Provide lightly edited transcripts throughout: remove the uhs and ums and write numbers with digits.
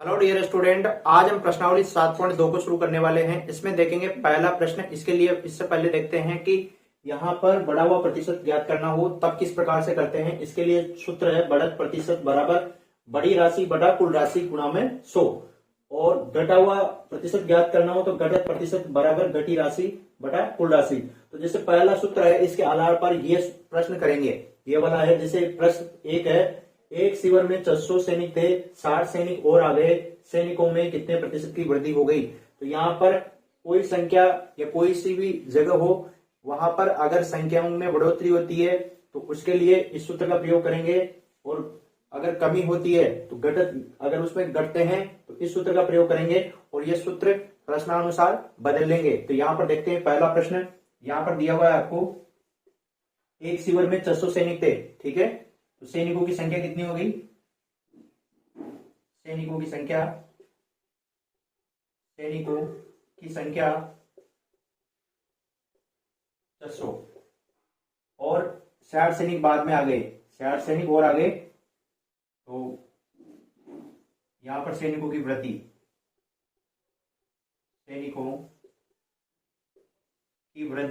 Hello dear student, आज हम प्रश्नावली 7.2 को शुरू करने वाले हैं। इसमें देखेंगे पहला प्रश्न। इसके लिए इससे पहले देखते हैं कि यहाँ पर बढ़ा हुआ प्रतिशत ज्ञात करना हो तब किस प्रकार से करते हैं। इसके लिए सूत्र है बढ़त प्रतिशत बराबर बड़ी राशि बटा कुल राशि गुणा में 100। और घटा हुआ प्रतिशत ज्ञात करना हो तो घटत प्रतिशत बराबर घटी राशि बटा कुल राशि। तो जैसे पहला सूत्र है, इसके आधार पर ये प्रश्न करेंगे। ये वाला है, जैसे प्रश्न एक है, एक शिविर में 600 सैनिक थे, 60 सैनिक और आ गए, सैनिकों में कितने प्रतिशत की वृद्धि हो गई। तो यहाँ पर कोई संख्या या कोई सी भी जगह हो, वहां पर अगर संख्याओं में बढ़ोतरी होती है तो उसके लिए इस सूत्र का प्रयोग करेंगे, और अगर कमी होती है तो घटत, अगर उसमें घटते हैं तो इस सूत्र का प्रयोग करेंगे और ये सूत्र प्रश्नानुसार बदल लेंगे। तो यहाँ पर देखते हैं पहला प्रश्न। यहाँ पर दिया हुआ है आपको, एक शिविर में 600 सैनिक थे, ठीक है। तो सैनिकों की संख्या कितनी होगी? सैनिकों की संख्या 600 और 60 सैनिक बाद में आ गए, 60 सैनिक और आ गए। तो यहां पर सैनिकों की वृद्धि,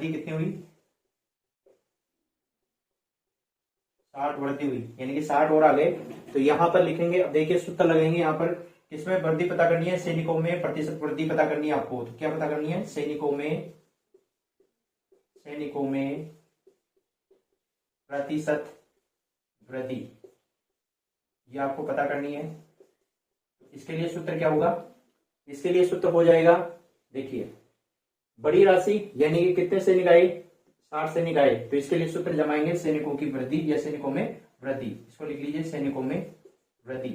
कितनी हुई? 60 वृद्धि हुई, यानी कि 60 और आ गए। तो यहां पर लिखेंगे, अब देखिए सूत्र लगेंगे यहाँ पर। किसमें वृद्धि पता करनी है? सैनिकों में प्रतिशत वृद्धि पता करनी है आपको। तो क्या पता करनी है? सैनिकों में प्रतिशत वृद्धि, ये आपको पता करनी है। इसके लिए सूत्र क्या होगा? इसके लिए सूत्र हो जाएगा, देखिए, बड़ी राशि यानी कि कितने सैनिक आए? 60 सैनिक आए। तो इसके लिए सूत्र जमाएंगे सैनिकों की वृद्धि या सैनिकों में वृद्धि। इसको लिख लीजिए, सैनिकों में वृद्धि।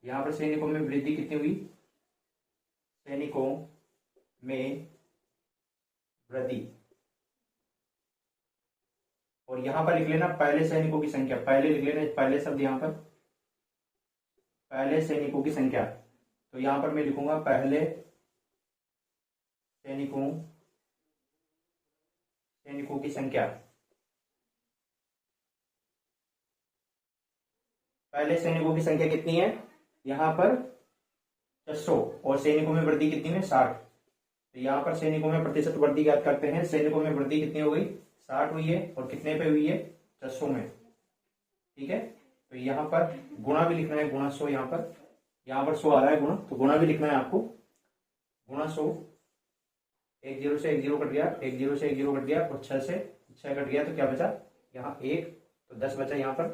यहां पर सैनिकों में वृद्धि कितनी हुई? सैनिकों में वृद्धि। और यहां पर लिख लेना पहले सैनिकों की संख्या, पहले लिख लेना पहले शब्द यहां पर, पहले सैनिकों की संख्या। तो यहां पर मैं लिखूंगा पहले सैनिकों की संख्या। पहले सैनिकों की संख्या कितनी है? यहां पर 600 और सैनिकों में वृद्धि कितनी है? 60। तो यहां पर सैनिकों में प्रतिशत वृद्धि ज्ञात करते हैं। सैनिकों में वृद्धि कितनी हो गई? 60 हुई है। और कितने पे हुई है? 600 में, ठीक है। तो यहां पर गुणा भी लिखना है, गुणा 100। यहां पर 100 आ रहा है गुणा, तो गुणा भी लिखना है आपको, गुणा 100। एक जीरो से एक जीरो कट गया, एक जीरो से एक जीरो कट गया, और 6 से 6 कट गया, तो क्या बचा? यहाँ 1, तो 10 बचा। यहाँ पर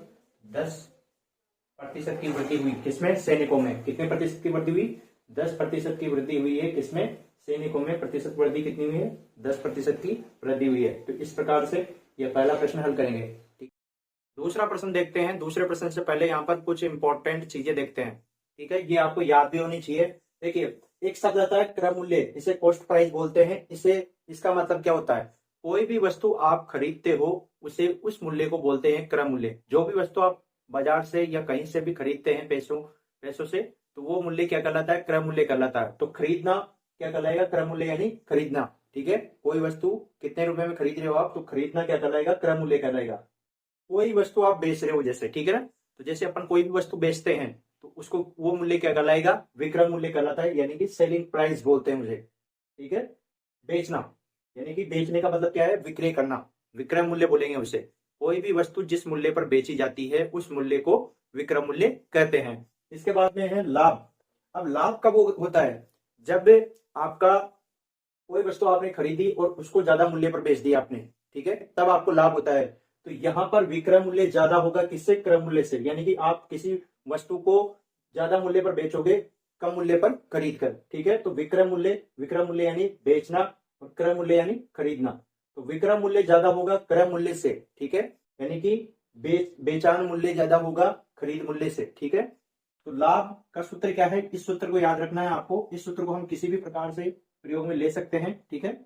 10% की वृद्धि हुई। किसमें? सैनिकों में। कितने प्रतिशत की वृद्धि हुई? 10% की वृद्धि हुई है। किसमें? सैनिकों में। प्रतिशत वृद्धि कितनी हुई है? 10% की वृद्धि हुई है। तो इस प्रकार से यह पहला प्रश्न हल करेंगे, ठीक। दूसरा प्रश्न देखते हैं। दूसरे प्रश्न से पहले यहाँ पर कुछ इंपॉर्टेंट चीजें देखते हैं, ठीक है। ये आपको याद भी होनी चाहिए। देखिए, एक शब्द आता है क्रय मूल्य, इसे कॉस्ट प्राइस बोलते हैं। इसका मतलब क्या होता है? कोई भी वस्तु आप खरीदते हो, उसे उस मूल्य को बोलते हैं क्रय मूल्य। जो भी वस्तु आप बाजार से या कहीं से भी खरीदते हैं पैसों से, तो वो मूल्य क्या कहलाता है? क्रय मूल्य कहलाता है। तो खरीदना क्या कहलाएगा? क्रय मूल्य यानी खरीदना, ठीक है। कोई वस्तु कितने रुपए में खरीद रहे हो आप, तो खरीदना क्या कहलाएगा? क्रय मूल्य कहलाएगा। कोई वस्तु आप बेच रहे हो जैसे, ठीक है ना। तो जैसे अपन कोई भी वस्तु बेचते हैं तो उसको, वो मूल्य क्या कहलाएगा? विक्रय मूल्य कहलाता है, यानी कि सेलिंग प्राइस बोलते हैं मुझे, ठीक है। बेचना यानी कि बेचने का मतलब क्या है? विक्रय करना, विक्रय मूल्य बोलेंगे उसे। कोई भी वस्तु जिस मूल्य पर बेची जाती है उस मूल्य को विक्रय मूल्य कहते हैं। इसके बाद में है लाभ। अब लाभ कब होता है? जब आपका कोई वस्तु आपने खरीदी और उसको ज्यादा मूल्य पर बेच दिया आपने, ठीक है, तब आपको लाभ होता है। तो यहां पर विक्रय मूल्य ज्यादा होगा, किससे? क्रय मूल्य से। यानी कि आप किसी वस्तु को ज्यादा मूल्य पर बेचोगे कम मूल्य पर खरीद कर, ठीक है। तो विक्रय मूल्य यानी बेचना, और क्रय मूल्य यानी खरीदना। तो विक्रय मूल्य ज्यादा होगा क्रय मूल्य से, ठीक है। यानी कि बेचान मूल्य ज्यादा होगा खरीद मूल्य से, ठीक है। तो लाभ का सूत्र क्या है? इस सूत्र को याद रखना है आपको। इस सूत्र को हम किसी भी प्रकार से प्रयोग में ले सकते हैं, ठीक है।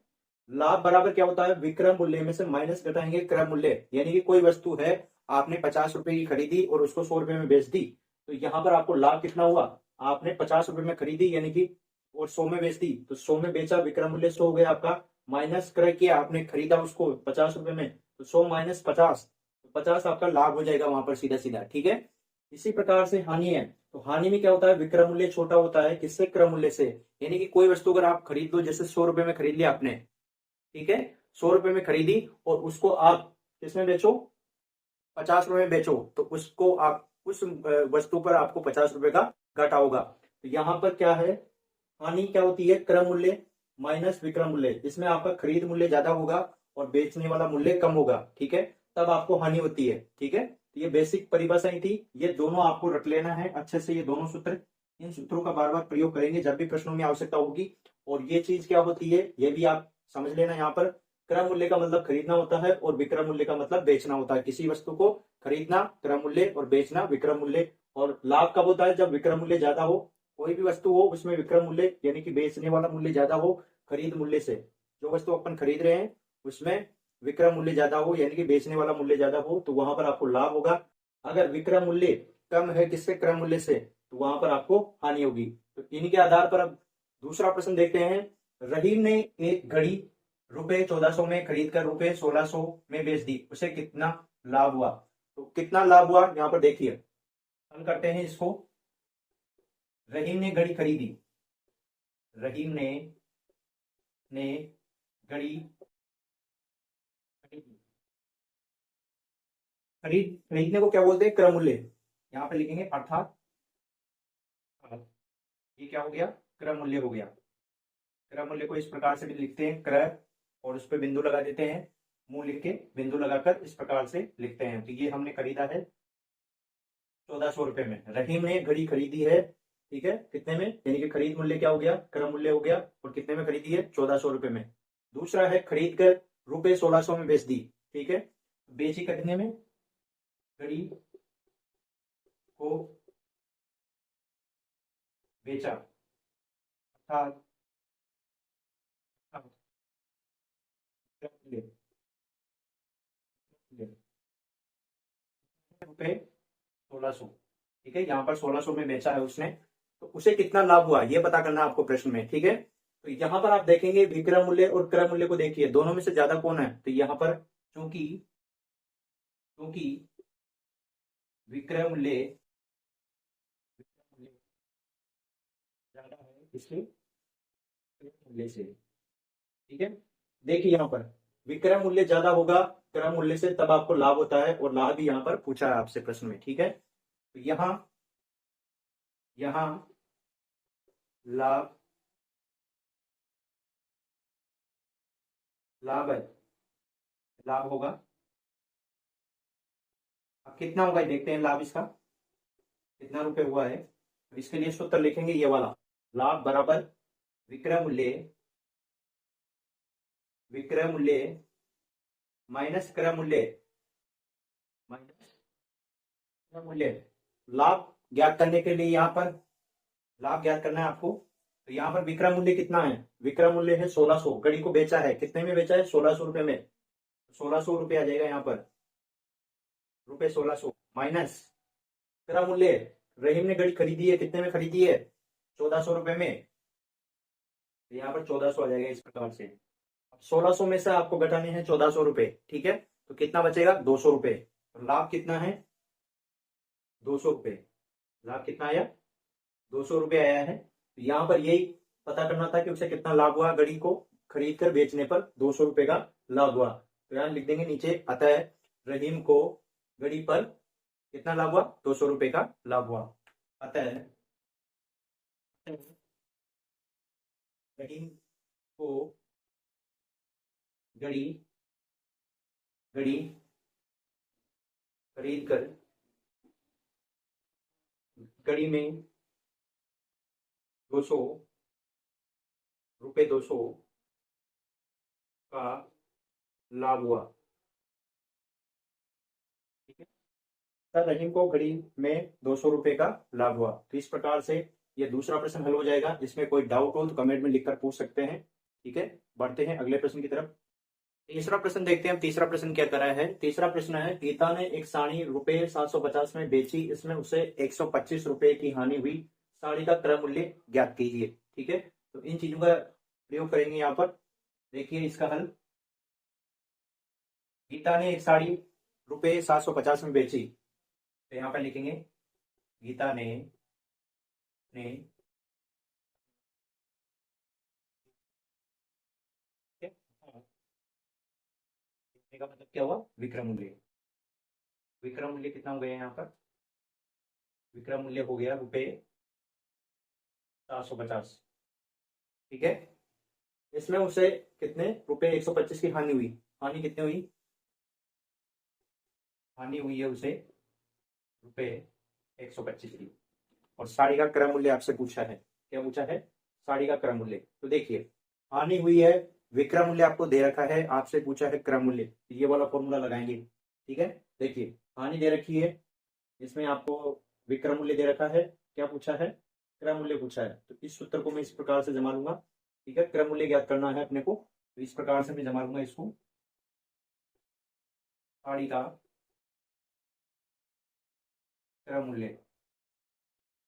लाभ बराबर क्या होता है? विक्रय मूल्य में से माइनस घटाएंगे क्रय मूल्य। यानी कि कोई वस्तु है, आपने 50 रुपए की खरीदी और उसको 100 रुपए में बेच दी, तो यहां पर आपको लाभ कितना हुआ? आपने 50 रुपए में खरीदी यानी कि, और 100 में बेच दी, तो 100 में बेचा, विक्रय मूल्य 100 हो गया आपका, माइनस क्रय किया, आपने खरीदा उसको 50 रुपए में, तो 100 माइनस 50, तो 50 आपका लाभ हो जाएगा वहां पर सीधा सीधा, ठीक है। इसी प्रकार से हानि है, तो हानि में क्या होता है, विक्रय मूल्य छोटा होता है किससे, क्रय मूल्य से। यानी कि कोई वस्तु अगर आप खरीद लो, जैसे 100 रुपए में खरीद लिया आपने, ठीक है, 100 रुपए में खरीदी और उसको आप किसमें बेचो, 50 रुपए में बेचो, तो उसको आप उस वस्तु पर आपको 50 रुपए का घाटा होगा। तो यहाँ पर क्या है, हानि क्या होती है, क्रय मूल्य माइनस विक्रय मूल्य, इसमें आपका खरीद मूल्य ज्यादा होगा और बेचने वाला मूल्य कम होगा, ठीक है, तब आपको हानि होती है, ठीक है। तो ये बेसिक परिभाषाएं थी, ये दोनों आपको रट लेना है अच्छे से, ये दोनों सूत्र, इन सूत्रों का बार बार प्रयोग करेंगे जब भी प्रश्नों में आवश्यकता होगी। और ये चीज क्या होती है ये भी आप समझ लेना, यहाँ पर क्रय मूल्य का मतलब खरीदना होता है और विक्रय मूल्य का मतलब बेचना होता है। किसी वस्तु को खरीदना क्रय मूल्य और बेचना विक्रय मूल्य। और लाभ कब होता है, जब विक्रय मूल्य ज्यादा हो, कोई भी वस्तु हो उसमें विक्रय मूल्य यानी कि बेचने वाला मूल्य ज्यादा हो खरीद मूल्य से, जो वस्तु अपन खरीद रहे हैं उसमें विक्रय मूल्य ज्यादा हो यानी कि बेचने वाला मूल्य ज्यादा हो, तो वहां पर आपको लाभ होगा। अगर विक्रय मूल्य कम है किससे, क्रय मूल्य से, तो वहां पर आपको हानि होगी। तो इन्हीं के आधार पर अब दूसरा प्रश्न देखते हैं। रहीम ने एक घड़ी रुपए 1400 में खरीद कर रुपए 1600 में बेच दी, उसे कितना लाभ हुआ। तो कितना लाभ हुआ यहाँ पर देखिए, हल करते हैं इसको। रहीम ने घड़ी खरीदी, रहीम ने घड़ी खरीदने को क्या बोलते हैं, क्रय मूल्य, यहाँ पे लिखेंगे अर्थात ये क्या हो गया, क्रय मूल्य हो गया। क्रय मूल्य को इस प्रकार से भी लिखते हैं, क्रय और उस पर बिंदु लगा देते हैं, मुंह लिख के बिंदु लगाकर इस प्रकार से लिखते हैं। तो ये हमने खरीदा है 1400 रुपए में, रहीम ने घड़ी खरीदी है, ठीक है, कितने में, यानी कि खरीद मूल्य क्या हो गया, क्रय मूल्य हो गया, और कितने में खरीदी है, 1400 रुपए में। दूसरा है खरीद कर रुपए 1600 में बेच दी, ठीक है, बेची कितने में, घड़ी को बेचा अर्थात रुपए 1600, ठीक है, यहाँ पर 1600 में बेचा है उसने, तो उसे कितना लाभ हुआ ये पता करना आपको प्रश्न में, ठीक है। तो यहाँ पर आप देखेंगे विक्रय मूल्य और क्रय मूल्य को देखिए, दोनों में से ज्यादा कौन है, तो यहाँ पर चूंकि क्योंकि विक्रय मूल्य ज्यादा है इसलिए क्रय मूल्य से, ठीक है। देखिए यहाँ पर विक्रय मूल्य ज्यादा होगा क्रय मूल्य से, तब आपको लाभ होता है, और लाभ भी यहाँ पर पूछा है आपसे प्रश्न में, ठीक है। तो यहाँ यहाँ लाभ लाभ है, लाभ होगा। अब कितना होगा ये देखते हैं, लाभ इसका कितना रुपए हुआ है, तो इसके लिए सूत्र लिखेंगे ये वाला, लाभ बराबर विक्रय मूल्य, विक्रय मूल्य माइनस क्रय मूल्य, माइनस क्रय मूल्य। लाभ ज्ञात करने के लिए यहाँ पर लाभ ज्ञात करना है आपको, तो यहाँ पर विक्रय मूल्य कितना है, विक्रय मूल्य है 1600, घड़ी को बेचा है कितने में बेचा है, 1600 रुपए में, 1600 रुपए आ जाएगा यहाँ पर, रुपए 1600 माइनस क्रय मूल्य, रहीम ने घड़ी खरीदी है कितने में खरीदी है, 1400 रुपए में, तो यहाँ पर 1400 आ जाएगा इस प्रकार से। 1600 में से आपको घटाने हैं 1400 रुपए, ठीक है, तो कितना बचेगा, 200 रुपए। तो लाभ कितना है, 200 रुपए, लाभ कितना आया, 200 रुपए आया है। तो यहाँ पर यही पता करना था कि उसे कितना लाभ हुआ, घड़ी को खरीद कर बेचने पर 200 रुपए का लाभ हुआ। तो यहाँ लिख देंगे नीचे, अतः रहीम को घड़ी पर कितना लाभ हुआ, 200 रुपए का लाभ हुआ। अतः रहीम को घड़ी घड़ी खरीद कर घड़ी में 200 रुपए 200 का लाभ हुआ, ठीक है। सर रहीम को घड़ी में 200 रुपए का लाभ हुआ। तो इस प्रकार से ये दूसरा प्रश्न हल हो जाएगा। इसमें कोई डाउट हो तो कमेंट में लिखकर पूछ सकते हैं, ठीक है। बढ़ते हैं अगले प्रश्न की तरफ। तीसरा प्रश्न देखते हैं, तीसरा प्रश्न क्या करा है। तीसरा प्रश्न है, गीता ने एक साड़ी रुपए 750 में बेची, इसमें उसे 125 रुपए की हानि हुई, साड़ी का क्रय मूल्य ज्ञात कीजिए, ठीक है। तो इन चीजों का प्रयोग करेंगे यहाँ पर। देखिए इसका हल, गीता ने एक साड़ी रुपए 750 में बेची, तो यहाँ पर लिखेंगे गीता ने का मतलब क्या हुआ, विक्रय मूल्य। विक्रय मूल्य कितना हो गया यहाँ पर, विक्रय मूल्य हो गया रुपए 450। ठीक है, इसमें उसे कितने रुपए 125 की हानि हुई। हानि कितनी हुई, हानि हुई है उसे रुपए 125 की। और साड़ी का क्रय मूल्य आपसे पूछा है, क्या पूछा है, साड़ी का क्रय मूल्य। तो देखिए हानि हुई है, विक्रय मूल्य आपको दे रखा है, आपसे पूछा है क्रय मूल्य, ये वाला फॉर्मूला लगाएंगे। ठीक है, देखिए हानि दे रखी है, इसमें आपको विक्रय मूल्य दे रखा है, क्या पूछा है, क्रय मूल्य पूछा है। तो इस सूत्र को मैं इस प्रकार से जमा लूंगा। ठीक है, क्रय मूल्य ज्ञात करना है अपने को, तो इस प्रकार से मैं जमा लूंगा इसको। साड़ी का क्रय मूल्य,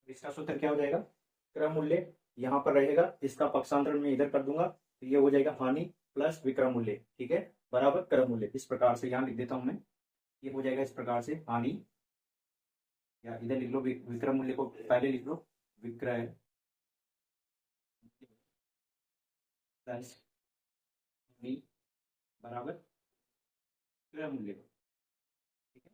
इसका सूत्र क्या हो जाएगा, क्रय मूल्य यहाँ पर रहेगा, इसका पक्षांतर में इधर कर दूंगा, तो ये हो जाएगा हानि प्लस विक्रय मूल्य। ठीक है, बराबर क्रय मूल्य। इस प्रकार से यहाँ लिख देता हूं मैं, ये हो जाएगा इस प्रकार से, हानि, या इधर लिख लो विक्रय मूल्य को पहले लिख लो, विक्रय प्लस हानि बराबर क्रय मूल्य। ठीक है,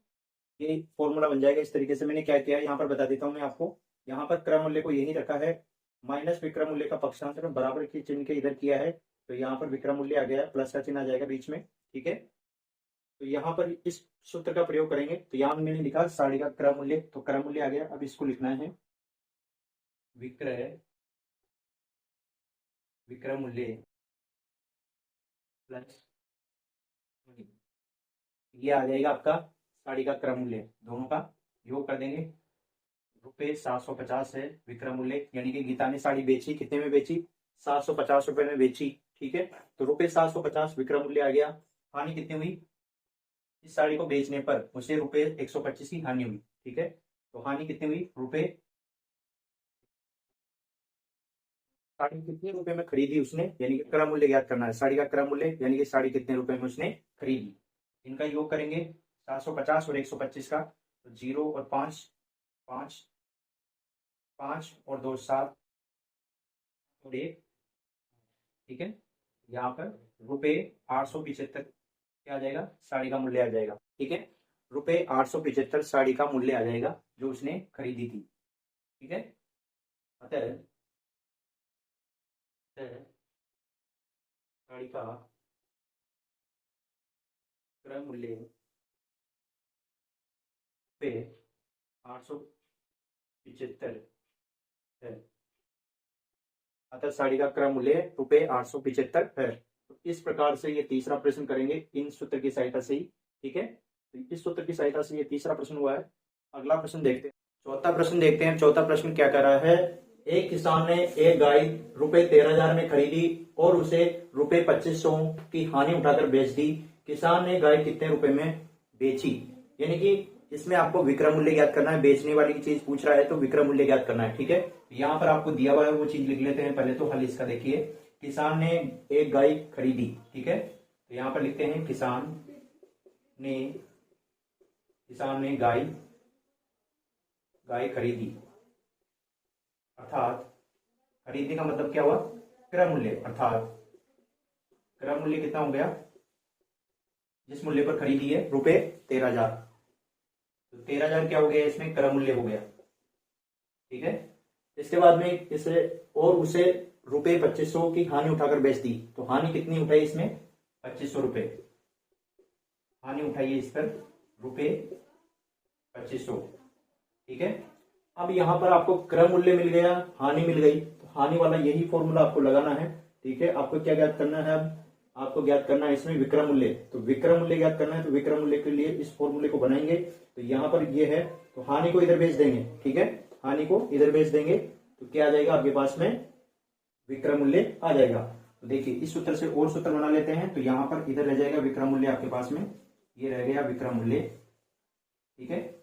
ये फॉर्मूला बन जाएगा। इस तरीके से मैंने क्या किया है यहाँ पर बता देता हूँ मैं आपको। यहाँ पर क्रय मूल्य को यही रखा है, माइनस विक्रय मूल्य का पक्षांतर बराबर की चिन्ह के इधर किया है, तो यहाँ पर विक्रय मूल्य आ गया, प्लस का चिन्ह आ जाएगा बीच में। ठीक है, तो यहाँ पर इस सूत्र का प्रयोग करेंगे। तो यहाँ मैंने लिखा साड़ी का क्रय मूल्य, तो क्रय मूल्य आ गया। अब इसको लिखना है विक्रय मूल्य प्लस, ये आ जाएगा आपका साड़ी का क्रय मूल्य, दोनों का योग कर देंगे। रुपए 750 है विक्रय मूल्य, यानी कि गीता ने साड़ी बेची, कितने में बेची, 750 रुपए में बेची। ठीक है, तो रुपए 750 विक्रय मूल्य आ गया। हानि कितनी हुई, इस साड़ी को बेचने पर उसे रुपए 125 की हानि हुई। ठीक है, तो हानि कितनी हुई, रुपए, साड़ी कितने रुपए में खरीदी उसने, यानी कि क्रय मूल्य ज्ञात करना है, साड़ी का क्रय मूल्य, यानी कि साड़ी कितने रुपए में उसने खरीदी। इनका योग करेंगे 750 और 125 का, तो 0 और 5, 5, 5 और 2 7 और 1। ठीक है, यहाँ पर रुपए 875 क्या आ जाएगा, साड़ी का मूल्य आ जाएगा। ठीक है, रुपए 875 साड़ी का मूल्य आ जाएगा जो उसने खरीदी थी। ठीक है, अतः साड़ी का क्रय मूल्य पे 875 है, अतः साड़ी का क्रय मूल्य रुपए 875 है। तो इस प्रकार से ये तीसरा प्रश्न करेंगे इन सूत्र की सहायता से ही। ठीक है, तो इस सूत्र की सहायता से ये तीसरा प्रश्न हुआ है। अगला प्रश्न देखते हैं, चौथा प्रश्न देखते हैं। चौथा प्रश्न क्या कर रहा है, एक किसान ने एक गाय रुपए 13,000 में खरीदी और उसे रुपए 2500 की हानि उठाकर बेच दी। किसान ने गाय कितने रुपए में बेची, यानी कि इसमें आपको विक्रय मूल्य ज्ञात करना है, बेचने वाली चीज पूछ रहा है तो विक्रय मूल्य ज्ञात करना है। ठीक है, यहाँ पर आपको दिया हुआ है वो चीज लिख लेते हैं पहले तो। हल इसका देखिए, किसान ने एक गाय खरीदी। ठीक है, तो यहाँ पर लिखते हैं किसान ने गाय खरीदी, अर्थात खरीदने का मतलब क्या हुआ, क्रय मूल्य, अर्थात क्रय मूल्य कितना हो गया, जिस मूल्य पर खरीदी है रुपए 13,000, तो 13,000 क्या हो गया, इसमें क्रय मूल्य हो गया। ठीक है, इसके बाद में इसे और उसे रुपए 2500 की हानि उठाकर बेच दी, तो हानि कितनी उठाई इसमें, 2500 रुपए हानि उठाई है इस पर, रुपए 2500। ठीक है, अब यहाँ पर आपको क्रय मूल्य मिल गया, हानि मिल गई, तो हानि वाला यही फॉर्मूला आपको लगाना है। ठीक है, आपको क्या ज्ञात करना है, अब आपको ज्ञात करना है इसमें विक्रय मूल्य, तो विक्रय मूल्य ज्ञात करना है, तो विक्रय मूल्य के लिए इस फॉर्मूले को बनाएंगे। तो यहाँ पर ये है, तो हानि को इधर भेज देंगे। ठीक है, हानि को इधर भेज देंगे तो क्या आ जाएगा आपके पास में, विक्रय मूल्य आ जाएगा। तो देखिए इस सूत्र से और सूत्र बना लेते हैं, तो यहाँ पर इधर रह जाएगा विक्रय मूल्य आपके पास में, ये रह गया विक्रय मूल्य। ठीक है,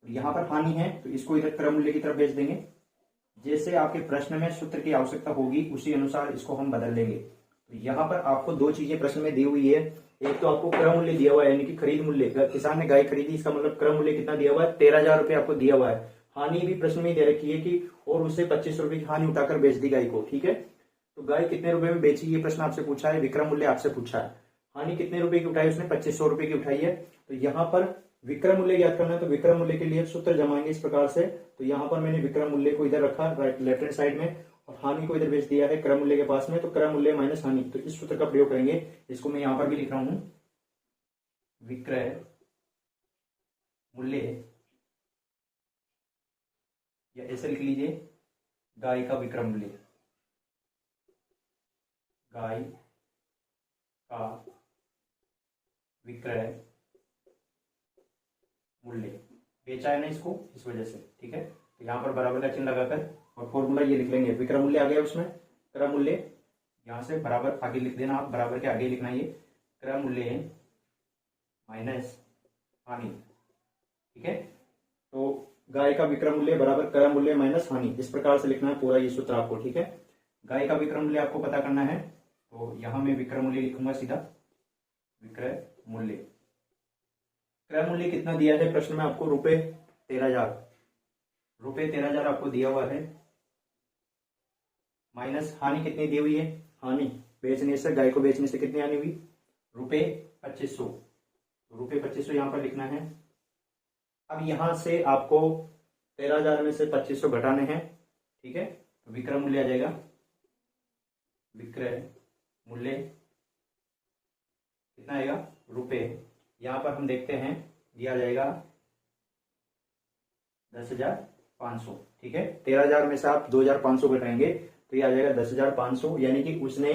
यहाँ पर हानि है तो इसको इधर क्रय मूल्य की तरफ भेज देंगे। जैसे आपके प्रश्न में सूत्र की आवश्यकता होगी उसी अनुसार इसको हम बदल लेंगे। तो यहाँ पर आपको दो चीजें प्रश्न में दी हुई है, एक तो आपको क्रय मूल्य दिया हुआ है, यानी कि खरीद मूल्य, किसान ने गाय खरीदी, इसका मतलब क्रय मूल्य कितना दिया हुआ है, 13,000 रुपए आपको दिया हुआ है। हानि भी प्रश्न में दे रखी है कि और उससे 25 रुपए की हानि उठाकर बेच दी गाय को, ठीक है। तो गाय कितने रुपए में बेची, ये प्रश्न आपसे पूछा है, विक्रय मूल्य आपसे पूछा है। हानि कितने रुपए की उठाई उसने, 2500 रुपए की उठाई है। तो यहाँ पर विक्रय मूल्य ज्ञात करना है, तो विक्रय मूल्य के लिए सूत्र जमाएंगे इस प्रकार से। तो यहाँ पर मैंने विक्रय मूल्य को इधर रखा लेफ्ट हैंड साइड में, और हानि को इधर बेच दिया है क्रय मूल्य के पास में, तो क्रय मूल्य माइनस हानि, तो इस सूत्र का प्रयोग करेंगे। इसको मैं यहाँ पर भी लिख रहा हूं, विक्रय मूल्य, या ऐसे लिख लीजिए, गाय का विक्रय मूल्य, गाय का विक्रय मूल्य, बेचा है ना इसको, इस वजह से, ठीक है। तो यहाँ पर बराबर का चिन्ह लगाकर और फॉर्मूला ये लिख लेंगे, विक्रय मूल्य आ गया उसमें, क्रय मूल्य यहाँ से बराबर आगे लिख देना, आप बराबर के आगे लिखना, ये क्रय मूल्य माइनस हानि, ठीक है। तो गाय का विक्रय मूल्य बराबर क्रय मूल्य माइनस हानि, इस प्रकार से लिखना है पूरा ये सूत्र आपको, ठीक है। गाय का विक्रय मूल्य आपको पता करना है, तो यहां मैं विक्रय मूल्य लिखूंगा सीधा, विक्रय मूल्य, क्रय मूल्य कितना दिया है प्रश्न में आपको, रुपए 13,000, रुपए 13,000 आपको दिया हुआ है, माइनस हानि कितनी दी हुई है, हानि बेचने से, गाय को बेचने से कितनी हानि हुई, रुपए 2500, रुपए 2500 यहां पर लिखना है। अब यहां से आपको 13,000 में से 2500 घटाने हैं, ठीक है। तो विक्रय मूल्य आ जाएगा, विक्रय मूल्य कितना आएगा, रुपए, यहां पर हम देखते हैं दिया जाएगा 10,500, ठीक है। 13,000 में से आप 2,500 घटाएंगे तो ये आ जाएगा 10,500, यानी कि उसने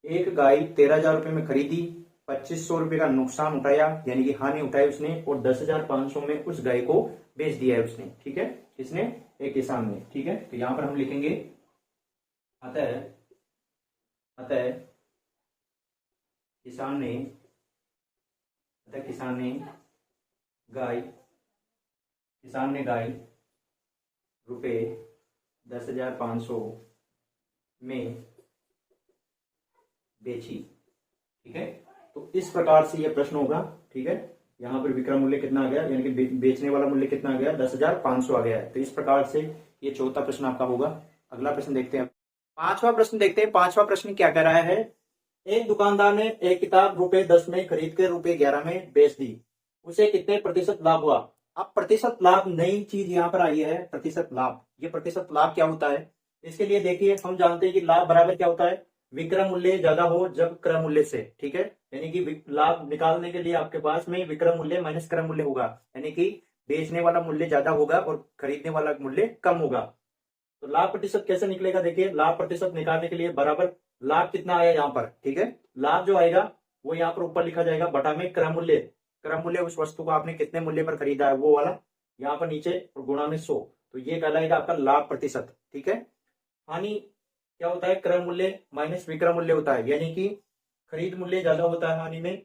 एक गाय 13,000 रुपए में खरीदी, 2500 रुपए का नुकसान उठाया, यानी कि हानि उठाई उसने, और 10,500 में उस गाय को बेच दिया है उसने, ठीक है, किसने, एक किसान ने, ठीक है। तो यहां पर हम लिखेंगे, अतः किसान ने गाय रुपए 10,500 में बेची, ठीक है। तो इस प्रकार से यह प्रश्न होगा, ठीक है। यहाँ पर विक्रय मूल्य कितना आ गया, यानी कि बेचने वाला मूल्य कितना आ गया, 10,500 आ गया है। तो इस प्रकार से ये चौथा प्रश्न आपका होगा। अगला प्रश्न देखते हैं, पांचवा प्रश्न देखते हैं। पांचवा प्रश्न क्या कह रहा है, एक दुकानदार ने एक किताब रुपए 10 में खरीद कर रुपए 11 में बेच दी, उसे कितने प्रतिशत लाभ हुआ। अब प्रतिशत लाभ नई चीज यहाँ पर आई है, प्रतिशत लाभ। ये प्रतिशत लाभ क्या होता है, इसके लिए देखिए, हम जानते हैं कि लाभ बराबर क्या होता है, विक्रय मूल्य ज्यादा हो जब क्रय मूल्य से, ठीक है। यानी कि लाभ निकालने के लिए आपके पास में विक्रय मूल्य माइनस क्रय मूल्य होगा, यानी कि बेचने वाला मूल्य ज्यादा होगा और खरीदने वाला मूल्य कम होगा। तो लाभ प्रतिशत कैसे निकलेगा, देखिए, लाभ प्रतिशत निकालने के लिए बराबर लाभ कितना आया यहाँ पर, ठीक है। लाभ जो आएगा वो यहाँ पर ऊपर लिखा जाएगा बटा में क्रय मूल्य, क्रय मूल्य उस वस्तु को आपने कितने मूल्य पर खरीदा है वो वाला, यहाँ पर नीचे, और गुणा में 100, तो ये कहलाएगा आपका लाभ प्रतिशत, ठीक है। हानि क्या होता है, क्रय मूल्य माइनस विक्रय मूल्य होता है, यानी कि खरीद मूल्य ज्यादा होता है हानि में,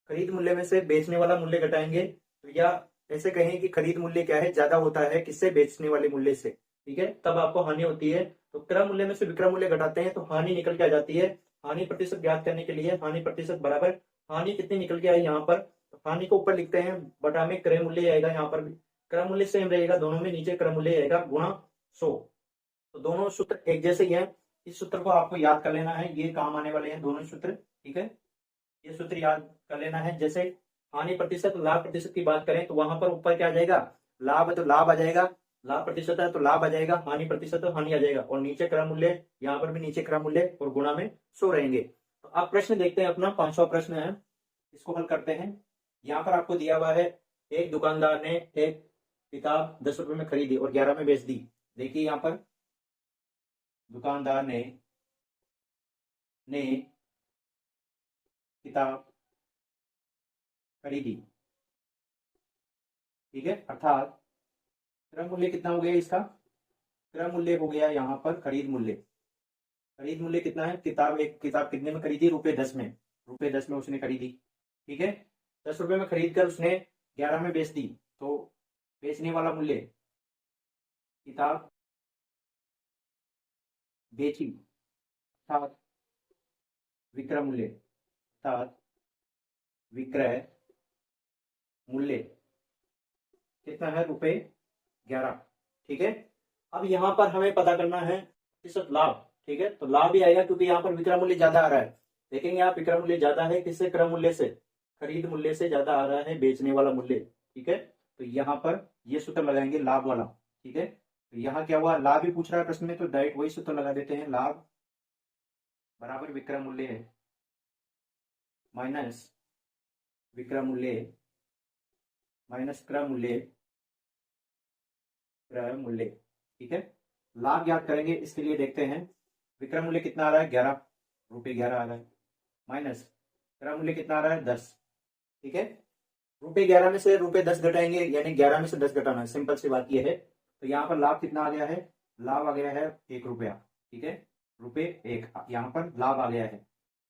खरीद मूल्य में से बेचने वाला मूल्य घटाएंगे, तो या ऐसे कहें कि खरीद मूल्य क्या है, ज्यादा होता है किससे, बेचने वाले मूल्य से, ठीक है, तब आपको हानि होती है। तो क्रय मूल्य में से विक्रय मूल्य घटाते हैं तो हानि निकल के आ जाती है। हानि प्रतिशत ज्ञात करने के लिए हानि प्रतिशत बराबर, हानि कितनी निकल के आई यहाँ पर, तो हानि को ऊपर लिखते हैं बटा में क्रय मूल्य आएगा, यहाँ पर भी क्रय मूल्य सेम रहेगा दोनों में, नीचे क्रय मूल्य आएगा गुणा 100। तो दोनों सूत्र एक जैसे ही है, इस सूत्र को आपको याद कर लेना है, ये काम आने वाले हैं दोनों सूत्र, ठीक है। ये सूत्र याद कर लेना है। जैसे हानि प्रतिशत लाभ प्रतिशत की बात करें तो वहां पर ऊपर क्या आ जाएगा, लाभ है तो लाभ आ जाएगा, लाभ प्रतिशत है तो लाभ आ जाएगा, हानि प्रतिशत तो हानि आ जाएगा, और नीचे क्रय मूल्य, यहाँ पर भी नीचे क्रय मूल्य और गुणा में 100 रहेंगे। तो अब प्रश्न देखते हैं, अपना 5वां प्रश्न है, इसको हल करते हैं। यहाँ पर आपको दिया हुआ है, एक दुकानदार ने एक किताब 10 रुपए में खरीदी और 11 में बेच दी। देखिए यहाँ पर दुकानदार ने किताब खरीदी, ठीक है, अर्थात क्रय मूल्य कितना हो गया इसका, क्रय मूल्य हो गया यहाँ पर खरीद मूल्य, खरीद मूल्य कितना है, किताब, एक किताब कितने में खरीदी, रुपए 10 में, रुपए 10 में उसने खरीदी, ठीक है। 10 रुपए में खरीद कर उसने 11 में बेच दी, तो बेचने वाला मूल्य, किताब बेची अर्थात विक्रय मूल्य, अर्थात विक्रय मूल्य कितना है, रुपए 11। ठीक है, अब यहाँ पर हमें पता करना है प्रतिशत लाभ। ठीक है, तो लाभ भी आएगा क्योंकि यहाँ पर विक्रय मूल्य ज्यादा आ रहा है। देखेंगे आप, विक्रय मूल्य ज्यादा है किससे? क्रय मूल्य से, खरीद मूल्य से ज्यादा आ रहा है बेचने वाला मूल्य। ठीक है, तो यहाँ पर ये सूत्र लगाएंगे लाभ वाला। ठीक है, तो यहाँ क्या हुआ, लाभ भी पूछ रहा है प्रश्न में, तो डायरेक्ट वही सूत्र लगा देते हैं, लाभ बराबर विक्रय मूल्य है माइनस विक्रय मूल्य माइनस क्रय मूल्य, क्रय मूल्य। ठीक है, लाभ ज्ञात करेंगे, इसके लिए देखते हैं विक्रय मूल्य कितना आ रहा है, 11 रुपये 11 आ रहा है, माइनस क्रय मूल्य कितना आ रहा है, 10। ठीक है, रुपये 11 में से रुपये 10 घटाएंगे, यानी 11 में से 10 घटाना है, सिंपल सी बात यह है। तो यहाँ पर लाभ कितना आ गया है, लाभ आ गया है 1 रुपया। ठीक है, रुपये 1 यहाँ पर लाभ आ गया है।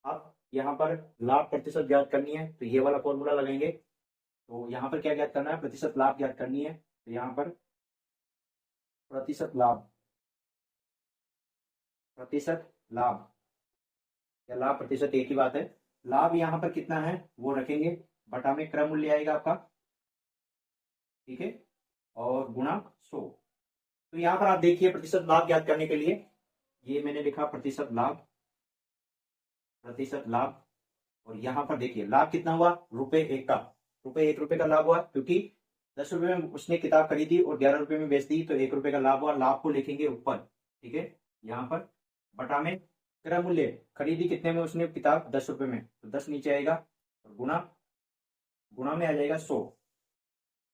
अब यहाँ पर लाभ प्रतिशत ज्ञात करनी है, तो ये वाला फॉर्मूला लगाएंगे। तो यहाँ पर क्या ज्ञात करना है, प्रतिशत लाभ ज्ञात करनी है। तो यहाँ पर प्रतिशत लाभ, प्रतिशत लाभ या लाभ प्रतिशत एक ही बात है। लाभ यहाँ पर कितना है वो रखेंगे, बटा में क्रय मूल्य आएगा आपका। ठीक है, और गुणा 100। तो यहाँ पर आप देखिए प्रतिशत लाभ ज्ञात करने के लिए ये मैंने लिखा प्रतिशत लाभ, प्रतिशत लाभ। और यहाँ पर देखिए लाभ कितना हुआ, रुपये 1 का, रुपये 1 रुपये का लाभ हुआ, क्योंकि 10 रुपये में उसने किताब खरीदी और 11 रुपये में बेच दी, तो 1 रुपये का लाभ हुआ। लाभ को लिखेंगे ऊपर। ठीक है, यहाँ पर बटा में क्रय मूल्य, खरीदी कितने में उसने किताब, 10 रुपये में, तो 10 नीचे आएगा, और गुणा, गुणा में आ जाएगा 100।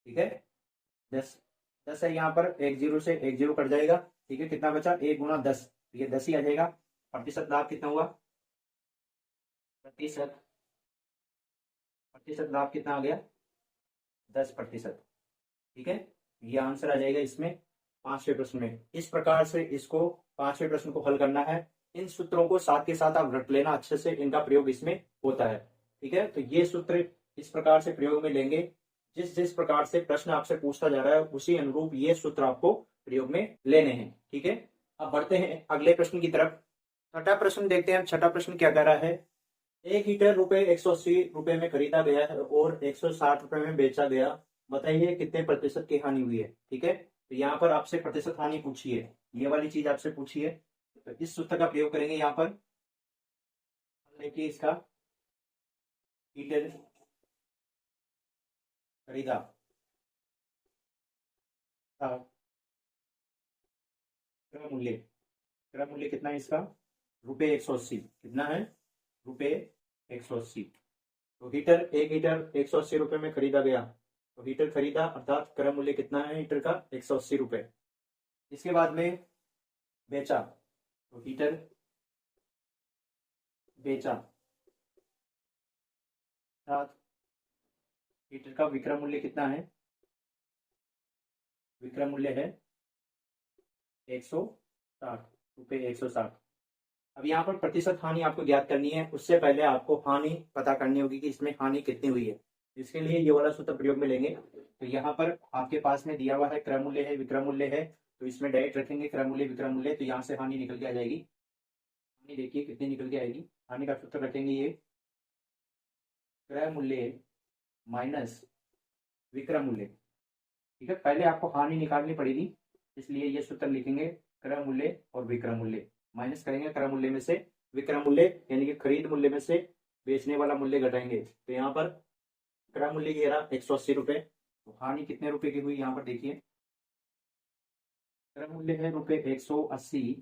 ठीक है, 10 है यहाँ पर, 1 0 से 1 0 कट जाएगा। ठीक है, कितना बचा, 1 गुणा 10, ये 10 ही आ जाएगा। प्रतिशत लाभ कितना हुआ, प्रतिशत प्रतिशत लाभ कितना आ गया, 10%। ठीक है, ये आंसर आ जाएगा इसमें 5वें प्रश्न में। इस प्रकार से इसको 5वें प्रश्न को हल करना है। इन सूत्रों को साथ के साथ आप रट लेना अच्छे से, इनका प्रयोग इसमें होता है। ठीक है, तो ये सूत्र इस प्रकार से प्रयोग में लेंगे, जिस जिस प्रकार से प्रश्न आपसे पूछता जा रहा है उसी अनुरूप ये सूत्र आपको प्रयोग में लेने हैं। ठीक है, अब बढ़ते हैं अगले प्रश्न की तरफ। छठा प्रश्न देखते हैं। छठा प्रश्न क्या कह रहा है, 1 हीटर रुपए 180 रुपए में खरीदा गया है और 160 रुपए में बेचा गया, बताइए कितने प्रतिशत की हानि हुई है। ठीक है, तो यहाँ पर आपसे प्रतिशत हानि पूछी है, ये वाली चीज आपसे पूछी है, तो इस सूत्र का प्रयोग करेंगे यहाँ पर। देखिए इसका, हीटर खरीदा क्रय मूल्य, क्रय मूल्य कितना है इसका, रुपये 180। कितना है, रुपये 180। तो हीटर, 1 हीटर 180 रुपए में खरीदा गया, तो हीटर खरीदा अर्थात क्रय मूल्य कितना है हीटर का, 180 रुपए। इसके बाद में बेचा, तो हीटर बेचा अर्थात हीटर का विक्रय मूल्य कितना है, विक्रय मूल्य है 160 रुपये, 160। अब यहाँ पर प्रतिशत हानि आपको ज्ञात करनी है, उससे पहले आपको हानि पता करनी होगी कि इसमें हानि कितनी हुई है। इसके लिए ये वाला सूत्र प्रयोग में लेंगे। तो यहाँ पर आपके पास में दिया हुआ है क्रय मूल्य है, विक्रय मूल्य है, तो इसमें डायरेक्ट रखेंगे क्रय मूल्य विक्रय मूल्य, तो यहाँ से हानि निकल के आ जाएगी। हानि देखिए कितनी निकल के आएगी, हानि का सूत्र रखेंगे ये क्रय मूल्य माइनस विक्रय मूल्य। ठीक है, पहले आपको हानि निकालनी पड़ेगी, इसलिए ये सूत्र लिखेंगे क्रय मूल्य और विक्रय मूल्य, माइनस करेंगे क्रय मूल्य में से विक्रय मूल्य, यानी कि खरीद मूल्य में से बेचने वाला मूल्य घटाएंगे। तो यहाँ पर क्रय मूल्य ये रहा 180 रुपए, तो हानि कितने रुपए की हुई, यहाँ पर देखिए क्रय मूल्य है रुपये 180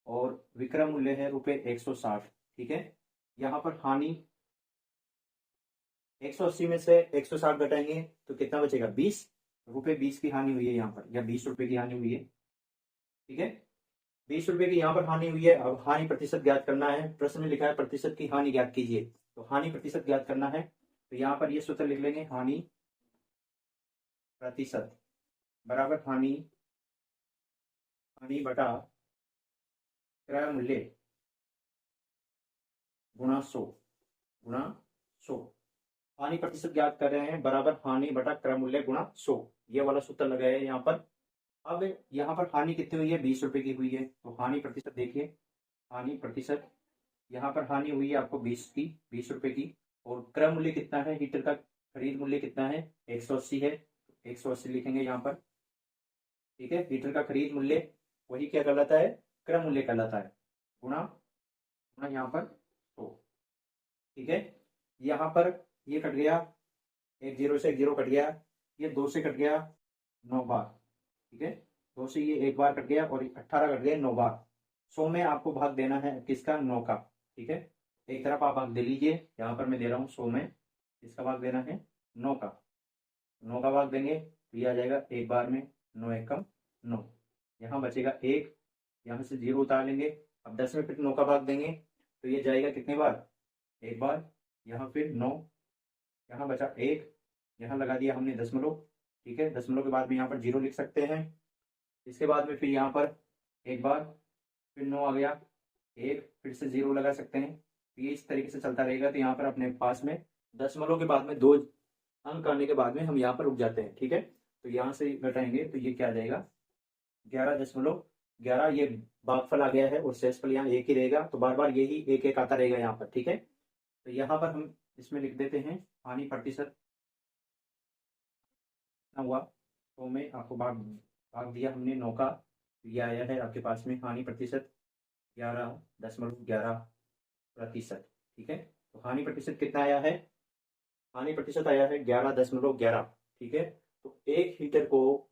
और विक्रय मूल्य है रुपये 160। ठीक है, यहाँ पर हानि 180 में से 160 घटाएंगे तो कितना बचेगा, 20 रुपये, 20 की हानि हुई है यहाँ पर, या 20 रुपए की हानि हुई है। ठीक है, 20 रुपए की यहाँ पर हानि हुई है। अब हानि प्रतिशत ज्ञात करना है, प्रश्न में लिखा है प्रतिशत की हानि ज्ञात कीजिए, तो हानि प्रतिशत ज्ञात करना है। तो यहाँ पर ये सूत्र लिख लेंगे, हानि प्रतिशत बराबर हानि, हानि बटा क्रय मूल्य गुणा 100, गुणा 100। हानि प्रतिशत ज्ञात कर रहे हैं, बराबर हानि बटा क्रय मूल्य गुणा 100, ये वाला सूत्र लगाया है यहाँ पर। अब यहाँ पर हानि कितनी हुई है, 20 रुपए की हुई है, तो हानि प्रतिशत देखिए, हानि प्रतिशत यहाँ पर हानि हुई है आपको 20 रुपए की, और क्रय मूल्य कितना है हीटर का, खरीद मूल्य कितना है 180 है, 180 लिखेंगे यहाँ पर। ठीक है। हीटर का खरीद मूल्य वही क्या कहलाता है, क्रय मूल्य कहलाता है, गुणा गुणा यहाँ पर 100। ठीक है। यहाँ पर ये कट गया, एक जीरो से एक जीरो कट गया, ये 2 से कट गया 9 बार। ठीक है। 2 से ये 1 बार कट गया और 18 कट गए 9 बार। 100 में आपको भाग देना है किसका, 9 का। ठीक है। एक तरफ आप भाग दे लीजिए, यहाँ पर मैं दे रहा हूँ 100 में इसका भाग देना है 9 का। 9 का भाग देंगे तो ये आ जाएगा 1 बार में 9 एकम 9। यहाँ बचेगा 1, यहाँ से 0 उतार लेंगे। अब 10 में फिर 9 का भाग देंगे तो ये जाएगा कितने बार, 1 बार। यहाँ फिर 9, यहाँ बचा 1, यहाँ लगा दिया हमने दशमलव। ठीक है। दशमलव के बाद में यहाँ पर 0 लिख सकते हैं। इसके बाद में फिर यहाँ पर 1 बार, फिर 9 आ गया, 1, फिर से 0 लगा सकते हैं। ये इस तरीके से चलता रहेगा। तो यहाँ पर अपने पास में दशमलव के बाद में 2 अंक आने के बाद में हम यहाँ पर रुक जाते हैं। ठीक है। तो यहाँ से घटाएंगे तो ये क्या आ जाएगा, 11.11। ये भागफल आ गया है और शेषफल यहाँ एक ही रहेगा, तो बार बार यही एक एक आता रहेगा यहाँ पर। ठीक है। तो यहाँ पर हम इसमें लिख देते हैं हानि प्रतिशत हुआ, तो में आपको भाग भाग दिया हमने 9 का। ये आया है आपके पास में हानि प्रतिशत 11.11%। ठीक है। तो हानि प्रतिशत कितना आया है, हानि प्रतिशत आया है 11.11। ठीक है। तो एक हीटर को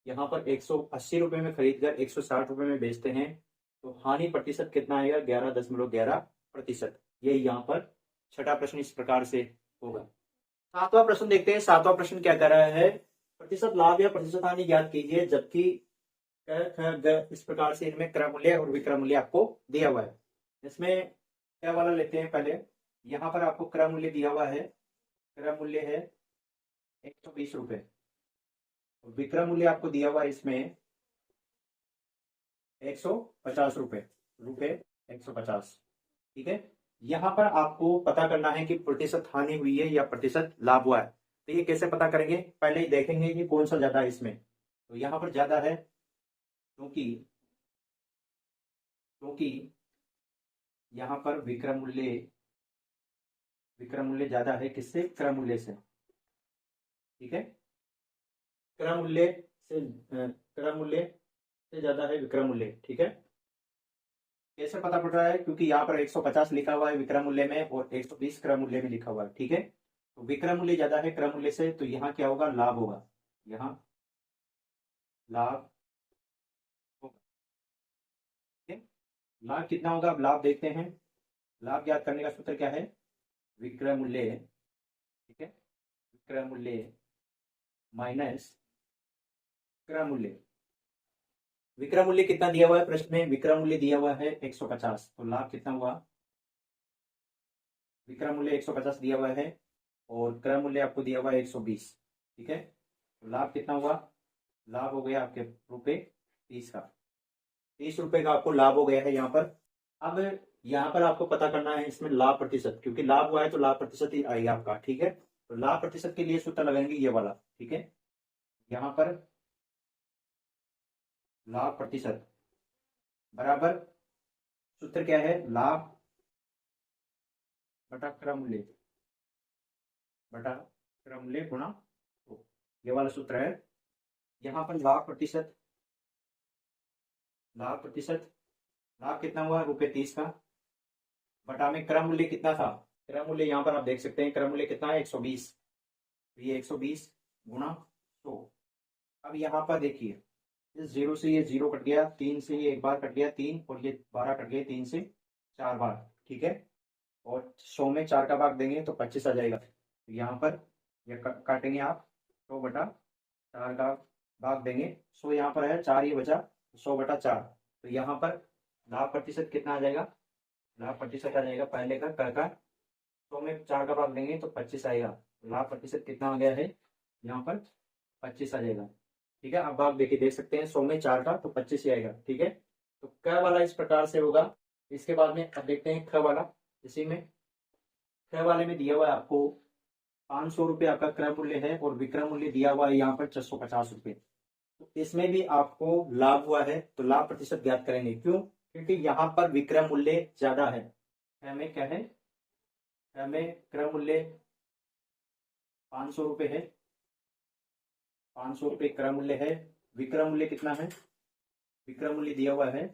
यहाँ पर 180 रुपए में खरीद कर 160 रुपए में बेचते हैं, तो हानि प्रतिशत कितना आएगा, 11.11%। ये यहाँ पर छठा प्रश्न इस प्रकार से होगा। सातवां प्रश्न देखते हैं। सातवां प्रश्न क्या कर रहा है, प्रतिशत लाभ या प्रतिशत हानि ज्ञात कीजिए, जबकि इस प्रकार से इनमें क्रय मूल्य और विक्रय मूल्य आपको दिया हुआ है। इसमें क्या वाला लेते हैं पहले, यहाँ पर आपको क्रय मूल्य दिया हुआ है, क्रय मूल्य है 120 रुपए, विक्रय मूल्य आपको दिया हुआ है इसमें 150 रुपए, 150। ठीक है। यहाँ पर आपको पता करना है कि प्रतिशत हानि हुई है या प्रतिशत लाभ हुआ है। तो ये कैसे पता करेंगे, पहले ही देखेंगे कि कौन सा ज्यादा है इसमें। तो यहाँ पर ज्यादा है क्योंकि यहाँ पर विक्रय मूल्य ज्यादा है किससे, क्रय मूल्य से। ठीक है। क्रय मूल्य से ज्यादा है विक्रय मूल्य। ठीक है। कैसे पता पड़ रहा है, क्योंकि यहाँ पर 150 लिखा हुआ है विक्रय मूल्य में और 120 क्रय मूल्य में लिखा हुआ है। ठीक है। तो विक्रय मूल्य ज्यादा है क्रय मूल्य से, तो यहाँ क्या होगा, लाभ होगा, यहाँ लाभ होगा। ठीक है। लाभ कितना होगा, अब लाभ देखते हैं। लाभ ज्ञात करने का सूत्र क्या है, विक्रय मूल्य। ठीक है। विक्रय मूल्य माइनस क्रय मूल्य। विक्रय मूल्य कितना दिया हुआ है प्रश्न में, विक्रय मूल्य दिया हुआ है 150, तो लाभ कितना हुआ, विक्रय मूल्य 150 दिया हुआ है और क्रय मूल्य आपको दिया हुआ है 120। ठीक है। तो लाभ कितना हुआ, लाभ हो गया आपके रुपए 30 का, 30 रुपए का आपको लाभ हो गया है यहाँ पर। अब यहाँ पर आपको पता करना है इसमें लाभ प्रतिशत, क्योंकि लाभ हुआ है तो लाभ प्रतिशत ही आएगा आपका। ठीक है। तो लाभ प्रतिशत के लिए सूत्र लगाएंगे ये वाला। ठीक है। यहाँ पर लाभ प्रतिशत बराबर सूत्र क्या है, लाभ बटा क्रय मूल्य गुणा, तो ये वाला सूत्र है। यहाँ पर लाभ प्रतिशत लाभ कितना हुआ, रुपए 30 का, बटा में क्रय मूल्य कितना था, क्रय मूल्य यहाँ पर आप देख सकते हैं क्रय मूल्य कितना है 120, तो ये 120 गुणा 100। अब यहाँ पर देखिए इस 0 से ये 0 कट गया, 3 से ये 1 बार कट गया 3, और ये 12 कट गए 3 से 4 बार। ठीक है। और 100 में 4 का भाग देंगे तो 25 आ जाएगा। तो यहाँ पर ये काटेंगे आप, 100 बटा 4 का भाग देंगे, 100 यहाँ पर है, 4 ये बचा, 100 बटा 4। तो यहाँ पर लाभ प्रतिशत कितना आ जाएगा, लाभ प्रतिशत आ जाएगा पहले का 100 में 4 का भाग देंगे तो 25 आएगा। लाभ प्रतिशत कितना आ गया है यहाँ पर, 25 आ जाएगा। ठीक है। अब आप देखिए देख सकते हैं 100 में 4 का तो 25 ही आएगा। ठीक है। तो क वाला इस प्रकार से होगा। इसके बाद में अब देखते हैं ख वाला। इसी में ख वाले में दिया हुआ है आपको 500 रुपये आपका क्रय मूल्य है और विक्रय मूल्य दिया हुआ है यहाँ पर 650 रुपये। तो इसमें भी आपको लाभ हुआ है तो लाभ प्रतिशत ज्ञात करेंगे, क्यों, क्योंकि यहाँ पर विक्रय मूल्य ज्यादा है। हमें क्या है, हमें क्रय मूल्य 500 रुपये है, 500 रुपये क्रय मूल्य है, विक्रय मूल्य कितना है, विक्रय मूल्य दिया हुआ है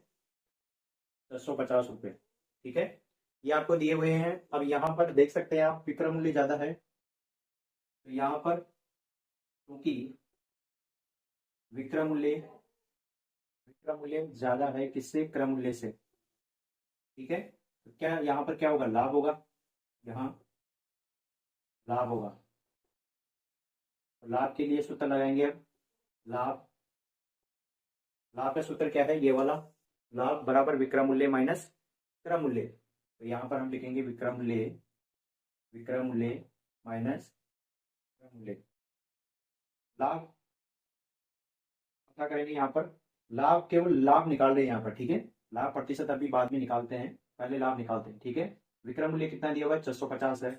650 रुपये। ठीक है, ये आपको दिए हुए हैं। अब यहाँ पर देख सकते हैं आप विक्रय मूल्य ज्यादा है, तो यहाँ पर क्योंकि विक्रय मूल्य ज्यादा है किससे, क्रय मूल्य से। ठीक है, तो क्या यहाँ पर क्या होगा, लाभ होगा, यहाँ लाभ होगा। तो लाभ के लिए सूत्र लगाएंगे अब, लाभ का सूत्र क्या है, ये वाला, लाभ बराबर विक्रय मूल्य माइनस क्रय मूल्य। तो यहाँ पर हम लिखेंगे विक्रय मूल्य माइनस क्रय मूल्य। लाभ पता करेंगे, यहाँ पर लाभ केवल लाभ निकाल रहे हैं यहाँ पर। ठीक है, लाभ प्रतिशत अभी बाद में निकालते हैं, पहले लाभ निकालते हैं। ठीक है, विक्रय मूल्य कितना दिया हुआ है, 650 है।